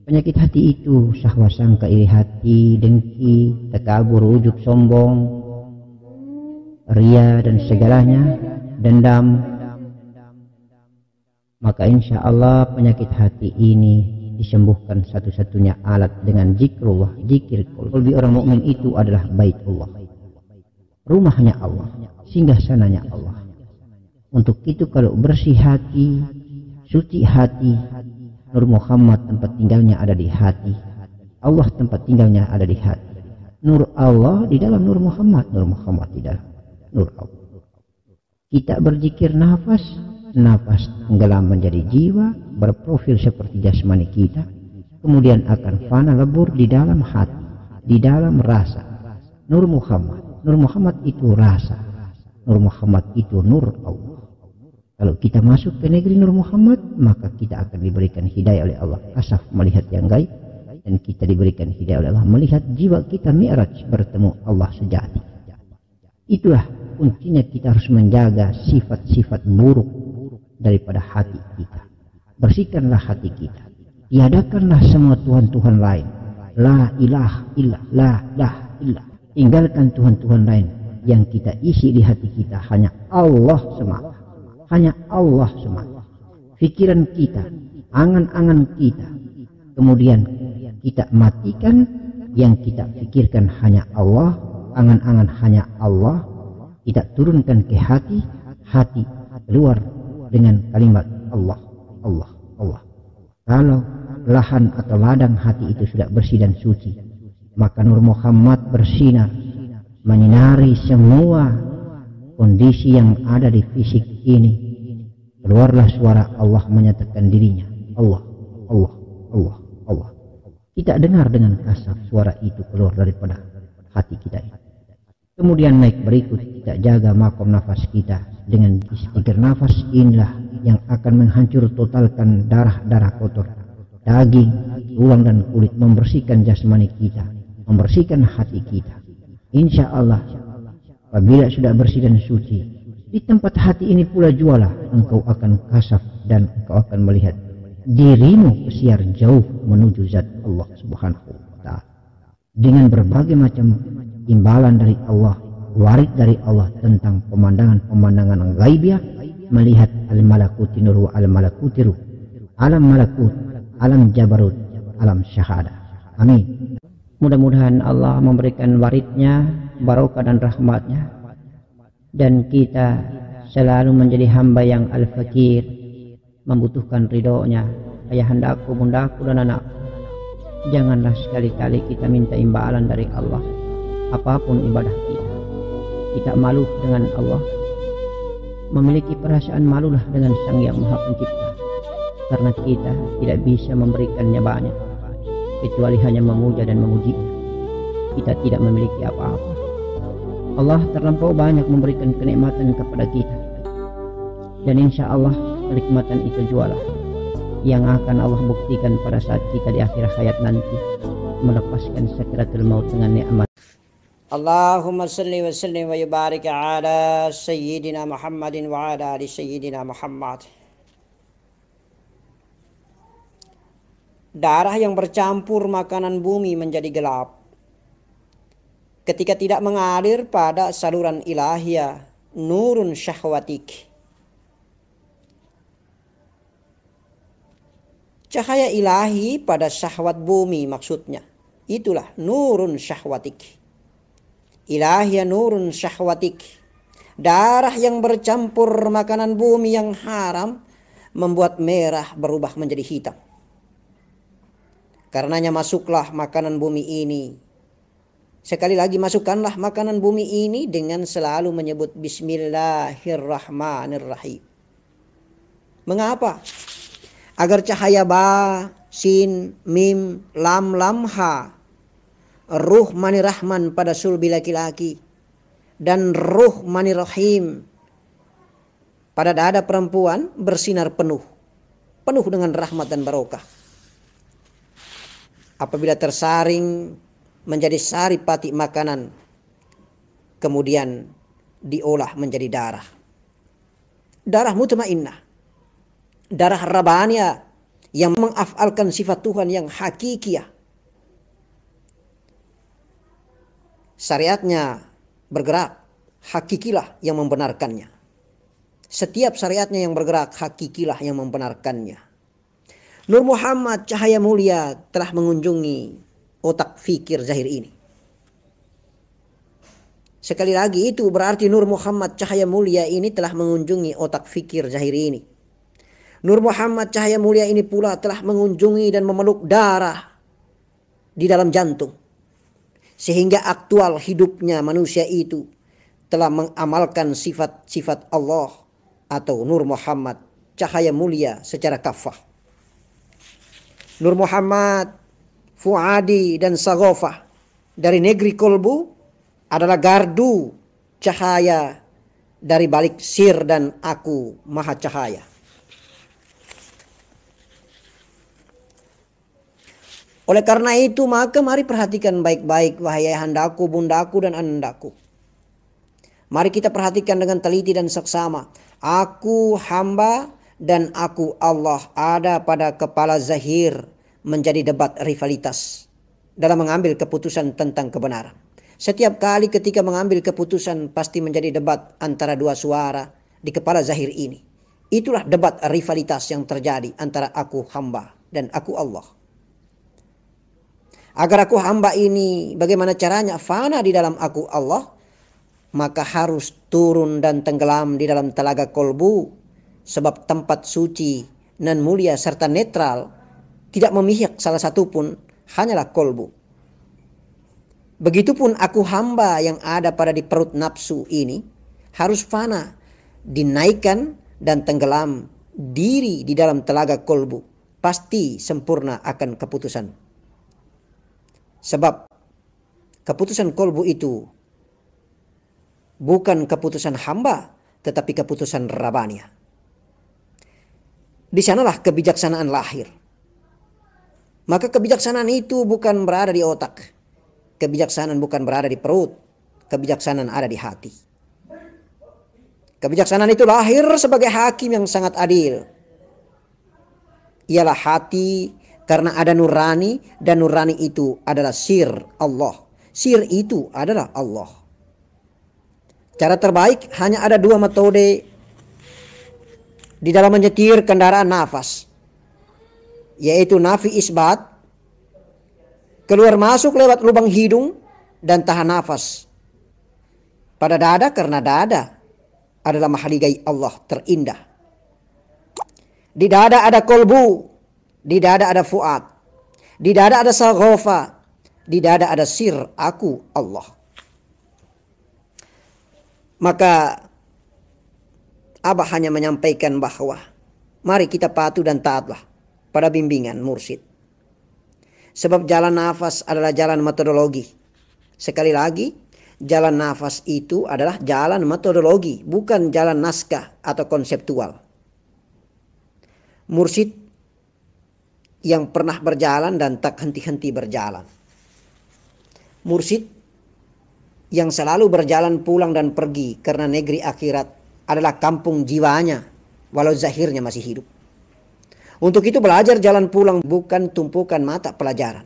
Penyakit hati itu syahwat, sangka, iri hati, dengki, takabur, ujub, sombong, ria dan segalanya, dendam. Maka insya Allah penyakit hati ini disembuhkan satu-satunya alat dengan zikrullah, zikir qalbi. Orang mukmin itu adalah baitullah, rumahnya Allah, singgah sananya Allah. Untuk itu kalau bersih hati, suci hati, Nur Muhammad tempat tinggalnya ada di hati, Allah tempat tinggalnya ada di hati. Nur Allah di dalam Nur Muhammad, Nur Muhammad di dalam Nur Allah. Kita berzikir nafas, nafas tenggelam menjadi jiwa, berprofil seperti jasmani kita, kemudian akan fana lebur di dalam hati, di dalam rasa. Nur Muhammad, Nur Muhammad itu rasa, Nur Muhammad itu Nur Allah. Kalau kita masuk ke negeri Nur Muhammad, maka kita akan diberikan hidayah oleh Allah, kasaf melihat yang gaib, dan kita diberikan hidayah oleh Allah melihat jiwa kita mi'raj bertemu Allah sejati. Itulah kuncinya, kita harus menjaga sifat-sifat buruk daripada hati kita. Bersihkanlah hati kita, tiadakanlah semua Tuhan-Tuhan lain. La ilaha illallah, la ilaha illallah. Tinggalkan Tuhan-Tuhan lain. Yang kita isi di hati kita hanya Allah semata, hanya Allah semata. Pikiran kita, angan-angan kita, kemudian kita matikan. Yang kita pikirkan hanya Allah, angan-angan hanya Allah. Kita turunkan ke hati, hati keluar dengan kalimat Allah, Allah, Allah. Kalau lahan atau ladang hati itu sudah bersih dan suci, maka Nur Muhammad bersinar, menyinari semua kondisi yang ada di fisik ini. Keluarlah suara Allah menyatakan dirinya, Allah, Allah, Allah, Allah. Kita dengar dengan kasar suara itu keluar daripada hati kita ini. Kemudian naik berikut, kita jaga makom nafas kita Dengan istighfar nafas inilah yang akan menghancur totalkan darah-darah kotor, daging, tulang dan kulit, membersihkan jasmani kita, membersihkan hati kita. Insya Allah, apabila sudah bersih dan suci, di tempat hati ini pula jualah engkau akan kasaf dan engkau akan melihat dirimu pesiar jauh menuju zat Allah Subhanahu wa ta'ala. Dengan berbagai macam imbalan dari Allah, warid dari Allah tentang pemandangan-pemandangan ghaibiyah, melihat al-malakuti nur wa al-malakuti ruh, alam malakut, alam jabarut, alam syahadah. Amin. Mudah-mudahan Allah memberikan waridnya, barokah dan rahmatnya, dan kita selalu menjadi hamba yang al-fakir, membutuhkan ridhonya. Ayahandaku, bundaku dan anakku, janganlah sekali-kali kita minta imbalan dari Allah apapun ibadah kita. Kita malu dengan Allah, memiliki perasaan malulah dengan Sang Yang Maha Pencipta, karena kita tidak bisa memberikannya banyak kecuali hanya memuja dan memujinya. Kita tidak memiliki apa-apa. Allah terlampau banyak memberikan kenikmatan kepada kita, dan insya Allah kenikmatan itu jualah yang akan Allah buktikan pada saat kita di akhir hayat nanti melepaskan sakaratul maut dengan nikmat. Allahumma salli wa sallim wa yubarik ala sayyidina Muhammadin wa ala ali sayyidina Muhammad. Darah yang bercampur makanan bumi menjadi gelap ketika tidak mengalir pada saluran ilahiyah nurun syahwatik. Cahaya ilahi pada syahwat bumi maksudnya. Itulah nurun syahwatik. Ilahiyah nurun syahwatik. Darah yang bercampur makanan bumi yang haram membuat merah berubah menjadi hitam. Karenanya masuklah makanan bumi ini. Sekali lagi masukkanlah makanan bumi ini dengan selalu menyebut Bismillahirrahmanirrahim. Mengapa? Agar cahaya ba, sin, mim, lam, lam, ha, ruh mani rahman pada sulbi laki-laki, dan ruh mani rahim pada dada perempuan bersinar penuh dengan rahmat dan barokah. Apabila tersaring menjadi sari pati makanan, kemudian diolah menjadi darah. Darah mutmainnah. Darah rabaniyah yang mengafalkan sifat Tuhan yang hakikiyah. Syariatnya bergerak, hakikilah yang membenarkannya. Setiap syariatnya yang bergerak, hakikilah yang membenarkannya. Nur Muhammad cahaya mulia telah mengunjungi otak fikir zahir ini. Sekali lagi itu berarti Nur Muhammad cahaya mulia ini telah mengunjungi otak fikir zahir ini. Nur Muhammad cahaya mulia ini pula telah mengunjungi dan memeluk darah di dalam jantung. Sehingga aktual hidupnya manusia itu telah mengamalkan sifat-sifat Allah atau Nur Muhammad cahaya mulia secara kafah. Nur Muhammad, Fuadi dan Saghofah dari negeri kolbu adalah gardu cahaya dari balik sir dan aku maha cahaya. Oleh karena itu maka mari perhatikan baik-baik wahai ayahandaku, bundaku dan anandaku. Mari kita perhatikan dengan teliti dan seksama. Aku hamba dan aku Allah ada pada kepala zahir menjadi debat rivalitas dalam mengambil keputusan tentang kebenaran. Setiap kali ketika mengambil keputusan pasti menjadi debat antara dua suara di kepala zahir ini. Itulah debat rivalitas yang terjadi antara aku hamba dan aku Allah. Agar aku hamba ini bagaimana caranya fana di dalam aku Allah, maka harus turun dan tenggelam di dalam telaga kolbu, sebab tempat suci nan mulia serta netral tidak memihak salah satu pun, hanyalah kolbu. Begitupun aku hamba yang ada pada di perut nafsu ini harus fana, dinaikkan dan tenggelam diri di dalam telaga kolbu, pasti sempurna akan keputusan. Sebab keputusan kolbu itu bukan keputusan hamba, tetapi keputusan Rabbaniyah. Di sanalah kebijaksanaan lahir. Maka kebijaksanaan itu bukan berada di otak. Kebijaksanaan bukan berada di perut. Kebijaksanaan ada di hati. Kebijaksanaan itu lahir sebagai hakim yang sangat adil. Ialah hati karena ada nurani, dan nurani itu adalah sir Allah. Sir itu adalah Allah. Cara terbaik hanya ada dua metode di dalam menyetir kendaraan nafas, yaitu nafi isbat, keluar masuk lewat lubang hidung dan tahan nafas pada dada, karena dada adalah mahligai Allah terindah. Di dada ada kolbu, di dada ada fuad, di dada ada saghofa, di dada ada sir aku Allah. Maka Abah hanya menyampaikan bahwa mari kita patuh dan taatlah pada bimbingan mursyid. Sebab jalan nafas adalah jalan metodologi. Sekali lagi, jalan nafas itu adalah jalan metodologi, bukan jalan naskah atau konseptual. Mursyid yang pernah berjalan dan tak henti-henti berjalan. Mursyid yang selalu berjalan pulang dan pergi karena negeri akhirat adalah kampung jiwanya, walau zahirnya masih hidup. Untuk itu belajar jalan pulang bukan tumpukan mata pelajaran.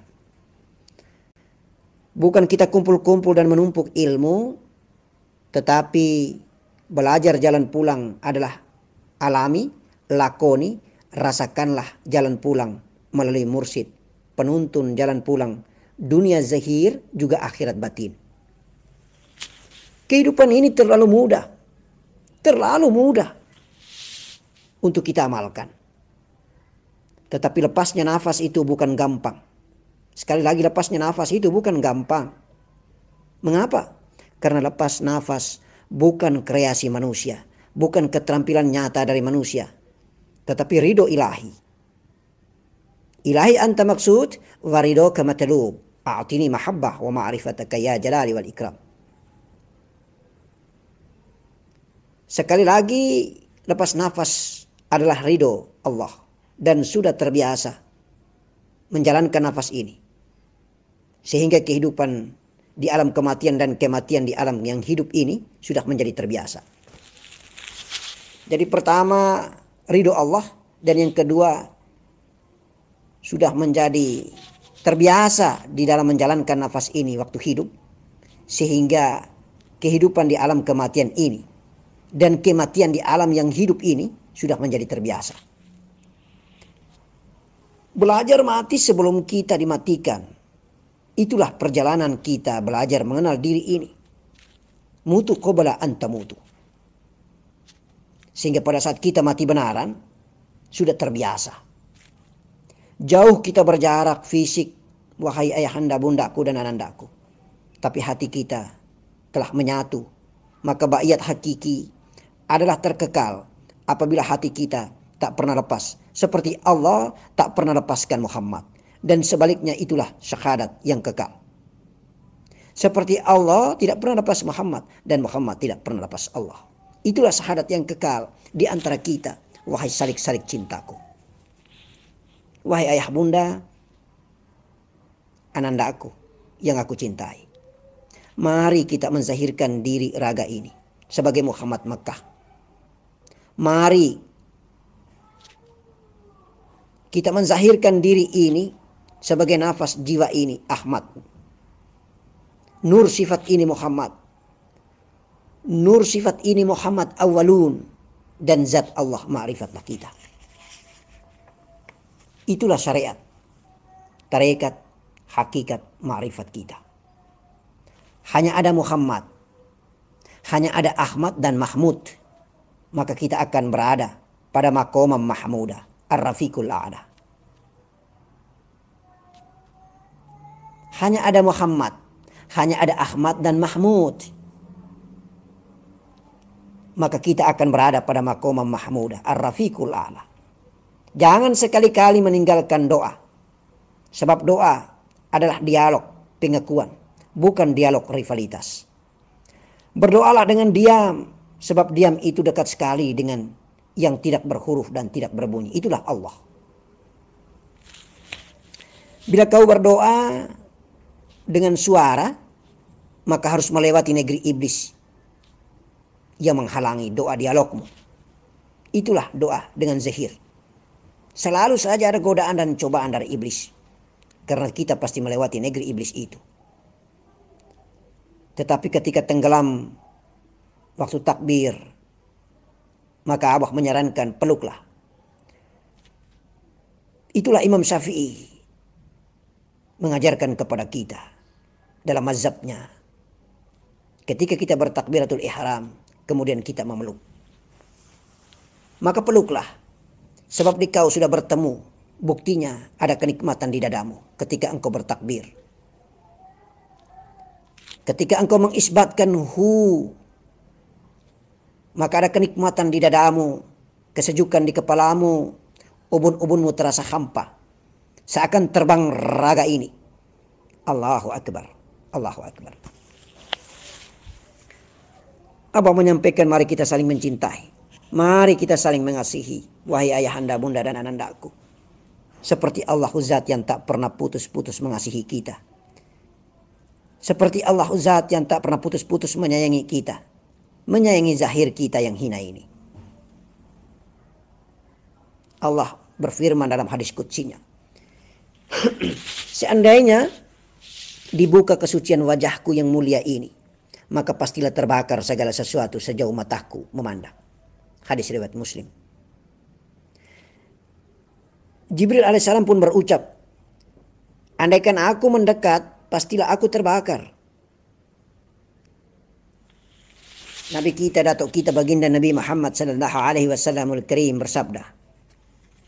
Bukan kita kumpul-kumpul dan menumpuk ilmu, tetapi belajar jalan pulang adalah alami, lakoni, rasakanlah jalan pulang melalui mursyid, penuntun jalan pulang dunia zahir juga akhirat batin. Kehidupan ini terlalu mudah untuk kita amalkan. Tetapi lepasnya nafas itu bukan gampang. Sekali lagi, lepasnya nafas itu bukan gampang. Mengapa? Karena lepas nafas bukan kreasi manusia, bukan keterampilan nyata dari manusia, tetapi ridho ilahi. Ilahi anta maksud wa ridho kama talub. A'tini mahabbah wa ma'rifataka ya jalali wal ikram. Sekali lagi, lepas nafas adalah ridho Allah dan sudah terbiasa menjalankan nafas ini. Sehingga kehidupan di alam kematian dan kematian di alam yang hidup ini sudah menjadi terbiasa. Jadi pertama, ridho Allah, dan yang kedua, sudah menjadi terbiasa di dalam menjalankan nafas ini waktu hidup, sehingga kehidupan di alam kematian ini dan kematian di alam yang hidup ini sudah menjadi terbiasa. Belajar mati sebelum kita dimatikan. Itulah perjalanan kita belajar mengenal diri ini. Mutu qabla an tamutu. Sehingga pada saat kita mati benaran, sudah terbiasa. Jauh kita berjarak fisik, wahai ayahanda, bundaku dan anandaku. Tapi hati kita telah menyatu. Maka baiat hakiki adalah terkekal apabila hati kita tak pernah lepas. Seperti Allah tak pernah lepaskan Muhammad. Dan sebaliknya itulah syahadat yang kekal. Seperti Allah tidak pernah lepas Muhammad, dan Muhammad tidak pernah lepas Allah. Itulah syahadat yang kekal di antara kita. Wahai salik-salik cintaku. Wahai ayah bunda, anandaku yang aku cintai. Mari kita menzahirkan diri raga ini sebagai Muhammad Mekah. Mari kita menzahirkan diri ini sebagai nafas jiwa ini Ahmad. Nur sifat ini Muhammad. Nur sifat ini Muhammad awalun. Dan zat Allah ma'rifatlah kita. Itulah syariat, tarekat, hakikat, ma'rifat kita. Hanya ada Muhammad, hanya ada Ahmad dan Mahmud, maka kita akan berada pada maqamam mahmudah, ar-rafiqul a'la. Hanya ada Muhammad, hanya ada Ahmad dan Mahmud, maka kita akan berada pada maqamam mahmudah, ar-rafiqul a'la. Jangan sekali-kali meninggalkan doa. Sebab doa adalah dialog pengakuan, bukan dialog rivalitas. Berdoalah dengan diam Sebab diam itu dekat sekali dengan yang tidak berhuruf dan tidak berbunyi. Itulah Allah. Bila kau berdoa dengan suara, maka harus melewati negeri iblis yang menghalangi doa dialogmu. Itulah doa dengan zahir. Selalu saja ada godaan dan cobaan dari iblis. Karena kita pasti melewati negeri iblis itu. Tetapi ketika tenggelam waktu takbir, maka Abah menyarankan peluklah. Itulah Imam Syafi'i mengajarkan kepada kita dalam mazhabnya. Ketika kita bertakbiratul ihram, kemudian kita memeluk, maka peluklah. Sebab kau sudah bertemu, buktinya ada kenikmatan di dadamu ketika engkau bertakbir. Ketika engkau mengisbatkan hu, maka ada kenikmatan di dadamu, kesejukan di kepalamu, ubun-ubunmu terasa hampa, seakan terbang raga ini. Allahu Akbar, Allahu Akbar. Abah menyampaikan, mari kita saling mencintai, mari kita saling mengasihi, wahai ayahanda, bunda dan anandaku. Seperti Allah Zat yang tak pernah putus-putus mengasihi kita. Seperti Allah Zat yang tak pernah putus-putus menyayangi kita, menyayangi zahir kita yang hina ini. Allah berfirman dalam hadis qudsinya, seandainya dibuka kesucian wajahku yang mulia ini, maka pastilah terbakar segala sesuatu sejauh mataku memandang. Hadis riwayat Muslim. Jibril alaihissalam pun berucap, andaikan aku mendekat, pastilah aku terbakar. Nabi kita, datuk kita, baginda Nabi Muhammad sallallahu alaihi wasallamul karim bersabda,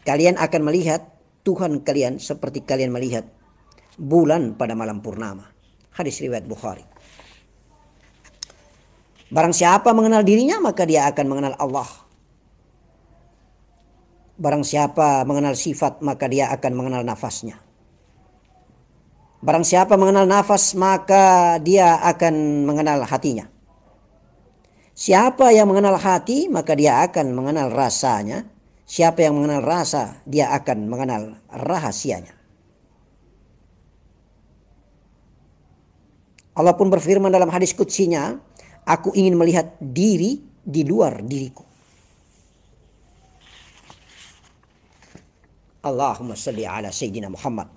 kalian akan melihat Tuhan kalian seperti kalian melihat bulan pada malam purnama. Hadis riwayat Bukhari. Barang siapa mengenal dirinya, maka dia akan mengenal Allah. Barang siapa mengenal sifat, maka dia akan mengenal nafasnya. Barang siapa mengenal nafas, maka dia akan mengenal hatinya. Siapa yang mengenal hati, maka dia akan mengenal rasanya. Siapa yang mengenal rasa, dia akan mengenal rahasianya. Allah pun berfirman dalam hadis qudsinya, aku ingin melihat diri di luar diriku. Allahumma salli ala Sayyidina Muhammad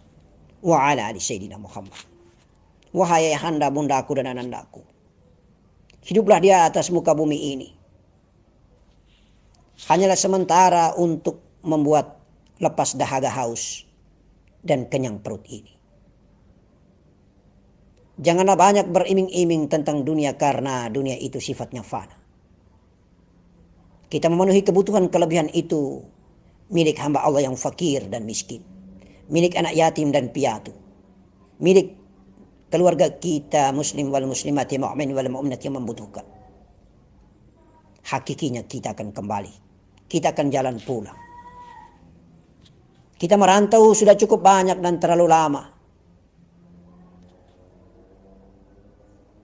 wa ala ali Sayyidina Muhammad. Wahai ayahanda, bundaku dan anandaku, hiduplah di atas muka bumi ini hanyalah sementara untuk membuat lepas dahaga haus dan kenyang perut ini. Janganlah banyak beriming-iming tentang dunia, karena dunia itu sifatnya fana. Kita memenuhi kebutuhan kelebihan itu milik hamba Allah yang fakir dan miskin, milik anak yatim dan piatu, milik keluarga kita muslim wal muslimati, mu'min wal mu'minat yang membutuhkan. Hakikinya kita akan kembali, kita akan jalan pulang. Kita merantau sudah cukup banyak dan terlalu lama.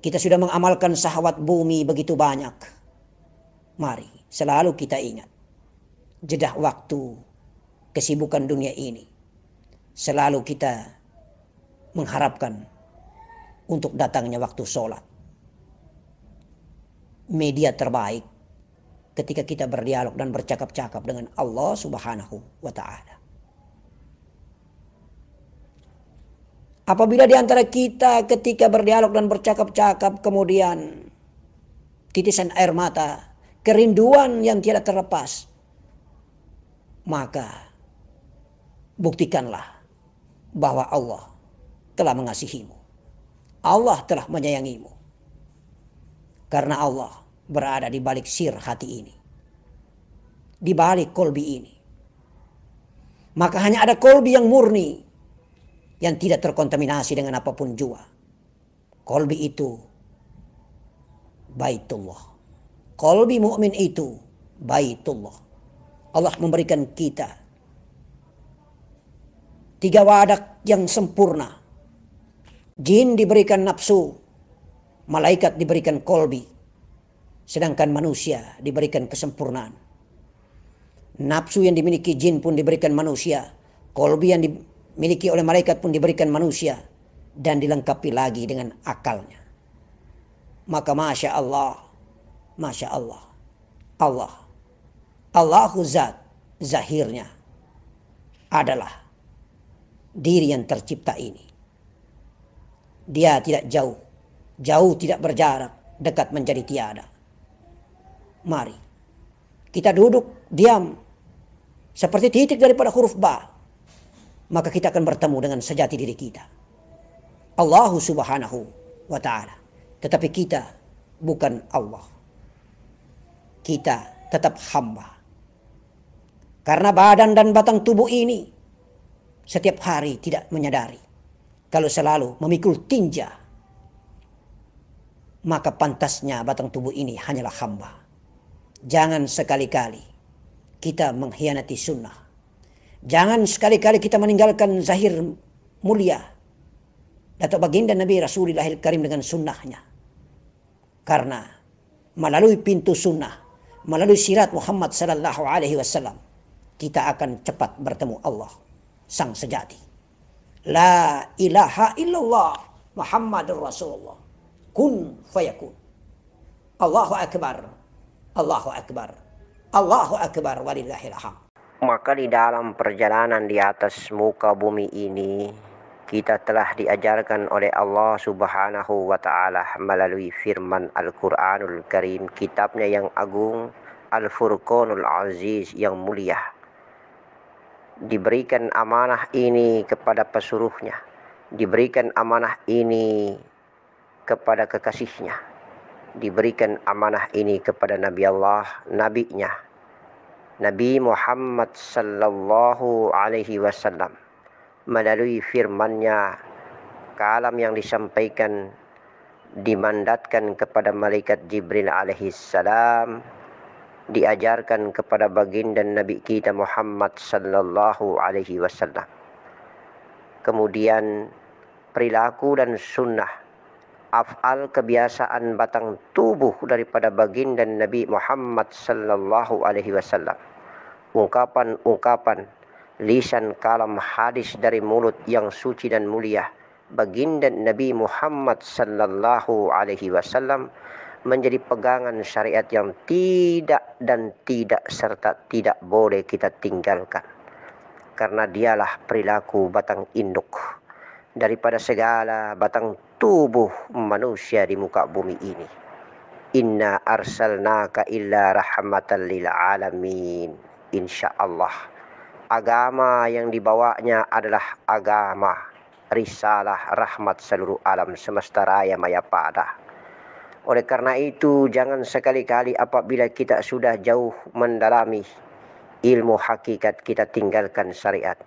Kita sudah mengamalkan syahwat bumi begitu banyak. Mari selalu kita ingat, jedah waktu kesibukan dunia ini, selalu kita mengharapkan untuk datangnya waktu sholat. Media terbaik ketika kita berdialog dan bercakap-cakap dengan Allah Subhanahu wa Ta'ala. Apabila di antara kita ketika berdialog dan bercakap-cakap kemudian titisan air mata, kerinduan yang tiada terlepas, maka buktikanlah bahwa Allah telah mengasihimu. Allah telah menyayangimu. Karena Allah berada di balik sir hati ini, di balik kolbi ini. Maka hanya ada kolbi yang murni, yang tidak terkontaminasi dengan apapun jua. Kolbi itu Baitullah. Kolbi mukmin itu Baitullah. Allah memberikan kita 3 wadah yang sempurna. Jin diberikan nafsu, malaikat diberikan kolbi. sedangkan manusia diberikan kesempurnaan. Nafsu yang dimiliki jin pun diberikan manusia, kolbi yang dimiliki oleh malaikat pun diberikan manusia, dan dilengkapi lagi dengan akalnya. Maka Masya Allah, Masya Allah, Allahu Zat, zahirnya adalah diri yang tercipta ini. Dia tidak jauh, jauh tidak berjarak, dekat menjadi tiada. Mari kita duduk diam seperti titik daripada huruf ba, maka kita akan bertemu dengan sejati diri kita, Allah Subhanahu wa ta'ala. Tetapi kita bukan Allah, kita tetap hamba. Karena badan dan batang tubuh ini setiap hari tidak menyadari kalau selalu memikul tinja, maka pantasnya batang tubuh ini hanyalah hamba. Jangan sekali-kali kita mengkhianati sunnah. Jangan sekali-kali kita meninggalkan zahir mulia Datuk Baginda Nabi Rasulullah Karim dengan sunnahnya. Karena melalui pintu sunnah, melalui sirat Muhammad sallallahu alaihi wasallam, kita akan cepat bertemu Allah sang sejati. La ilaha illallah Muhammadur Rasulullah. Kun fayakun. Allahu akbar. Allahu akbar. Allahu akbar walillahil hamd. Maka di dalam perjalanan di atas muka bumi ini, kita telah diajarkan oleh Allah Subhanahu wa ta'ala melalui firman Al-Quranul Karim, kitabnya yang agung, Al-Furqanul Aziz yang mulia. Diberikan amanah ini kepada pesuruhnya, diberikan amanah ini kepada kekasihnya, diberikan amanah ini kepada Nabi Allah, nabinya, Nabi Muhammad sallallahu alaihi wasallam, melalui firman-Nya, kalam yang disampaikan dimandatkan kepada malaikat Jibril alaihi salam, diajarkan kepada baginda Nabi kita Muhammad sallallahu alaihi wasallam. Kemudian perilaku dan sunnah, af'al kebiasaan batang tubuh daripada baginda Nabi Muhammad sallallahu alaihi wasallam, ungkapan-ungkapan, lisan, kalam, hadis dari mulut yang suci dan mulia baginda Nabi Muhammad sallallahu alaihi wasallam menjadi pegangan syariat yang tidak dan tidak serta tidak boleh kita tinggalkan, karena dialah perilaku batang induk daripada segala batang tubuh manusia di muka bumi ini. Inna arsalnaka illa rahmatan lil alamin. Insyaallah agama yang dibawanya adalah agama risalah rahmat seluruh alam semesta raya maya pada. Oleh karena itu, jangan sekali-kali apabila kita sudah jauh mendalami ilmu hakikat kita tinggalkan syariat.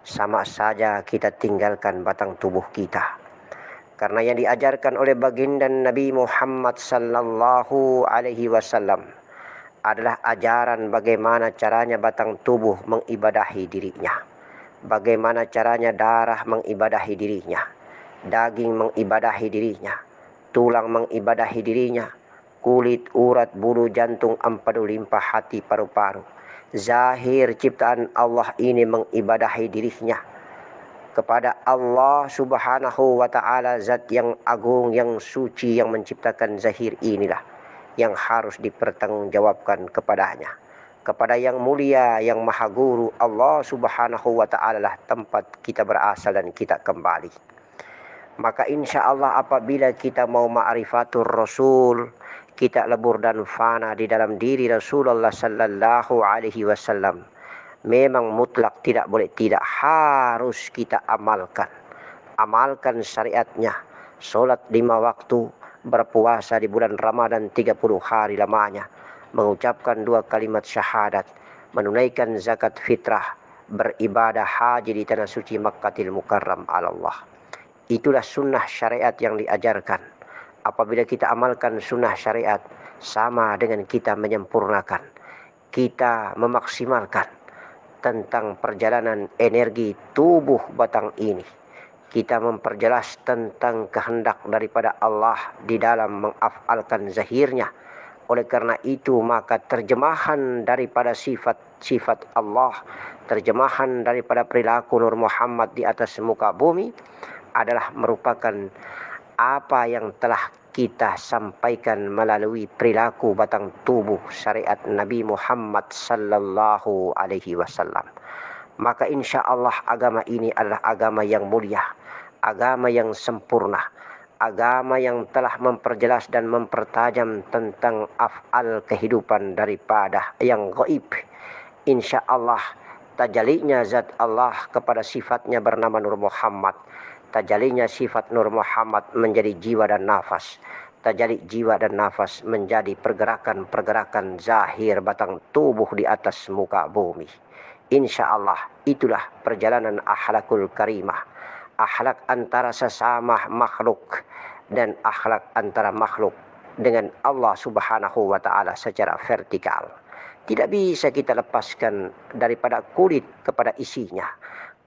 Sama saja kita tinggalkan batang tubuh kita. Karena yang diajarkan oleh baginda Nabi Muhammad sallallahu alaihi wasallam adalah ajaran bagaimana caranya batang tubuh mengibadahi dirinya, bagaimana caranya darah mengibadahi dirinya, daging mengibadahi dirinya, tulang mengibadahi dirinya, kulit, urat, bulu, jantung, empedu, limpa, hati, paru-paru, zahir ciptaan Allah ini mengibadahi dirinya kepada Allah Subhanahu wa ta'ala, zat yang agung, yang suci, yang menciptakan zahir inilah yang harus dipertanggungjawabkan kepadanya. Kepada yang mulia, yang maha guru, Allah Subhanahu wa ta'ala lah tempat kita berasal dan kita kembali. Maka insya Allah apabila kita mau ma'rifatul Rasul, kita lebur dan fana di dalam diri Rasulullah sallallahu alaihi wasallam, memang mutlak tidak boleh tidak harus kita amalkan. Amalkan syariatnya, solat 5 waktu, berpuasa di bulan Ramadan 30 hari lamanya, mengucapkan 2 kalimat syahadat, menunaikan zakat fitrah, beribadah haji di tanah suci Makkahil Mukarram ala Allah. Itulah sunnah syariat yang diajarkan. Apabila kita amalkan sunnah syariat, sama dengan kita menyempurnakan, kita memaksimalkan tentang perjalanan energi tubuh batang ini. Kita memperjelas tentang kehendak daripada Allah di dalam mengafalkan zahirnya, Oleh karena itu maka terjemahan daripada sifat-sifat Allah, terjemahan daripada perilaku Nur Muhammad di atas muka bumi adalah merupakan apa yang telah kita sampaikan melalui perilaku batang tubuh syariat Nabi Muhammad sallallahu alaihi wasallam. Maka insya Allah agama ini adalah agama yang mulia, agama yang sempurna, agama yang telah memperjelas dan mempertajam tentang af'al kehidupan daripada yang gaib. Insya Allah tajalinya zat Allah kepada sifatnya bernama Nur Muhammad, tajalinya sifat Nur Muhammad menjadi jiwa dan nafas, tajali jiwa dan nafas menjadi pergerakan-pergerakan zahir batang tubuh di atas muka bumi. Insya Allah itulah perjalanan akhlakul karimah, akhlak antara sesama makhluk dan akhlak antara makhluk dengan Allah Subhanahu wa Ta'ala secara vertikal. Tidak bisa kita lepaskan daripada kulit kepada isinya,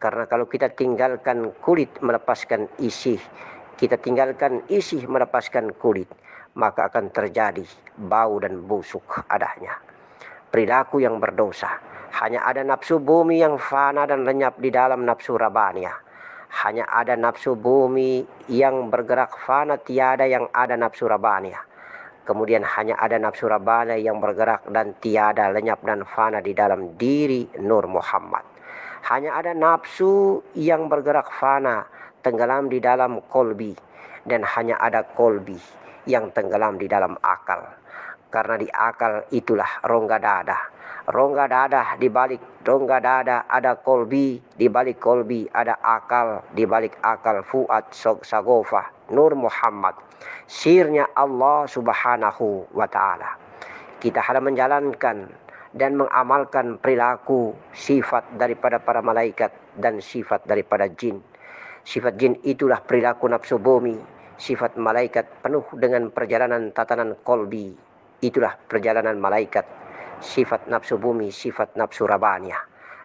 karena kalau kita tinggalkan kulit melepaskan isi, kita tinggalkan isi melepaskan kulit, maka akan terjadi bau dan busuk adanya. Perilaku yang berdosa, hanya ada nafsu bumi yang fana dan lenyap di dalam nafsu rabaniyah. Hanya ada nafsu bumi yang bergerak fana, tiada yang ada nafsu rabaniyah. Kemudian hanya ada nafsu rabaniyah yang bergerak dan tiada lenyap dan fana di dalam diri Nur Muhammad. Hanya ada nafsu yang bergerak fana, tenggelam di dalam kolbi, dan hanya ada kolbi yang tenggelam di dalam akal. Karena di akal itulah rongga dada. Rongga dada, di balik rongga dada ada kolbi, di balik kolbi ada akal, di balik akal fuad sagofah Nur Muhammad, sirnya Allah Subhanahu wa Ta'ala. Kita harus menjalankan dan mengamalkan perilaku sifat daripada para malaikat dan sifat daripada jin. Sifat jin itulah perilaku nafsu bumi, sifat malaikat penuh dengan perjalanan tatanan kolbi, itulah perjalanan malaikat. Sifat nafsu bumi, sifat nafsu rabaniyah.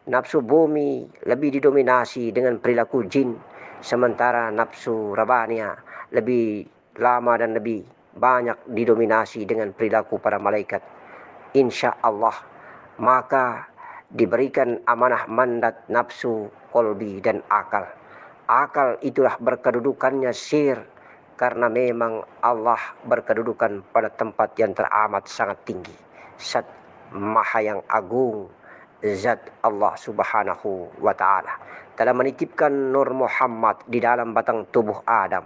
Nafsu bumi lebih didominasi dengan perilaku jin, sementara nafsu rabaniyah lebih lama dan lebih banyak didominasi dengan perilaku para malaikat. Insya Allah maka diberikan amanah mandat nafsu, kolbi dan akal. Akal itulah berkedudukannya sir, karena memang Allah berkedudukan pada tempat yang teramat sangat tinggi. Zat Maha yang agung, zat Allah Subhanahu wa Ta'ala telah menitipkan Nur Muhammad di dalam batang tubuh Adam.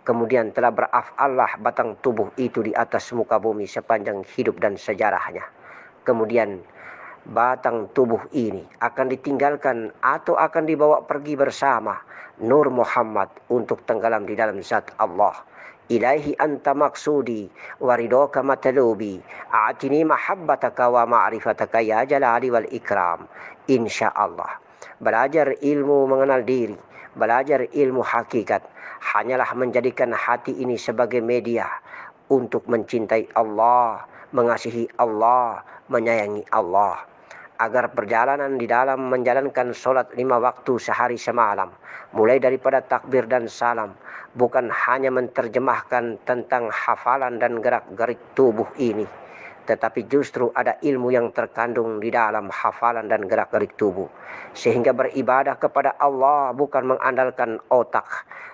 Kemudian telah beraf'allah batang tubuh itu di atas muka bumi sepanjang hidup dan sejarahnya. Kemudian batang tubuh ini akan ditinggalkan atau akan dibawa pergi bersama Nur Muhammad untuk tenggelam di dalam zat Allah. Ilahi anta maksudi waridoka matalubi a'tini mahabbataka wa ma'rifataka ya jalali wal ikram. Insya Allah belajar ilmu mengenal diri, belajar ilmu hakikat hanyalah menjadikan hati ini sebagai media untuk mencintai Allah, mengasihi Allah, menyayangi Allah, agar perjalanan di dalam menjalankan sholat 5 waktu sehari semalam, mulai daripada takbir dan salam, bukan hanya menerjemahkan tentang hafalan dan gerak-gerik tubuh ini, tetapi justru ada ilmu yang terkandung di dalam hafalan dan gerak-gerik tubuh, sehingga beribadah kepada Allah bukan mengandalkan otak,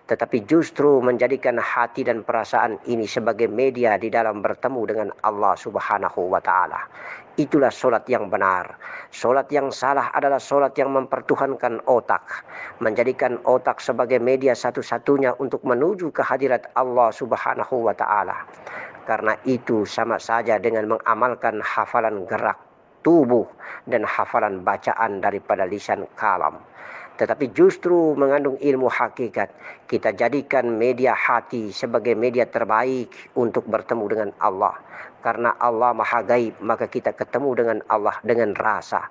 tetapi justru menjadikan hati dan perasaan ini sebagai media di dalam bertemu dengan Allah Subhanahu wa Ta'ala. Itulah solat yang benar. Solat yang salah adalah solat yang mempertuhankan otak, menjadikan otak sebagai media satu-satunya untuk menuju ke hadirat Allah Subhanahu wa Ta'ala. Karena itu sama saja dengan mengamalkan hafalan gerak tubuh dan hafalan bacaan daripada lisan kalam. Tetapi justru mengandung ilmu hakikat. Kita jadikan media hati sebagai media terbaik untuk bertemu dengan Allah. Karena Allah maha gaib, maka kita ketemu dengan Allah dengan rasa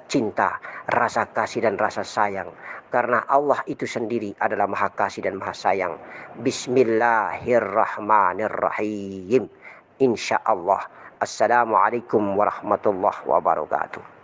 cinta, rasa kasih dan rasa sayang. Karena Allah itu sendiri adalah maha kasih dan maha sayang. Bismillahirrahmanirrahim. Insya Allah. Assalamualaikum warahmatullahi wabarakatuh.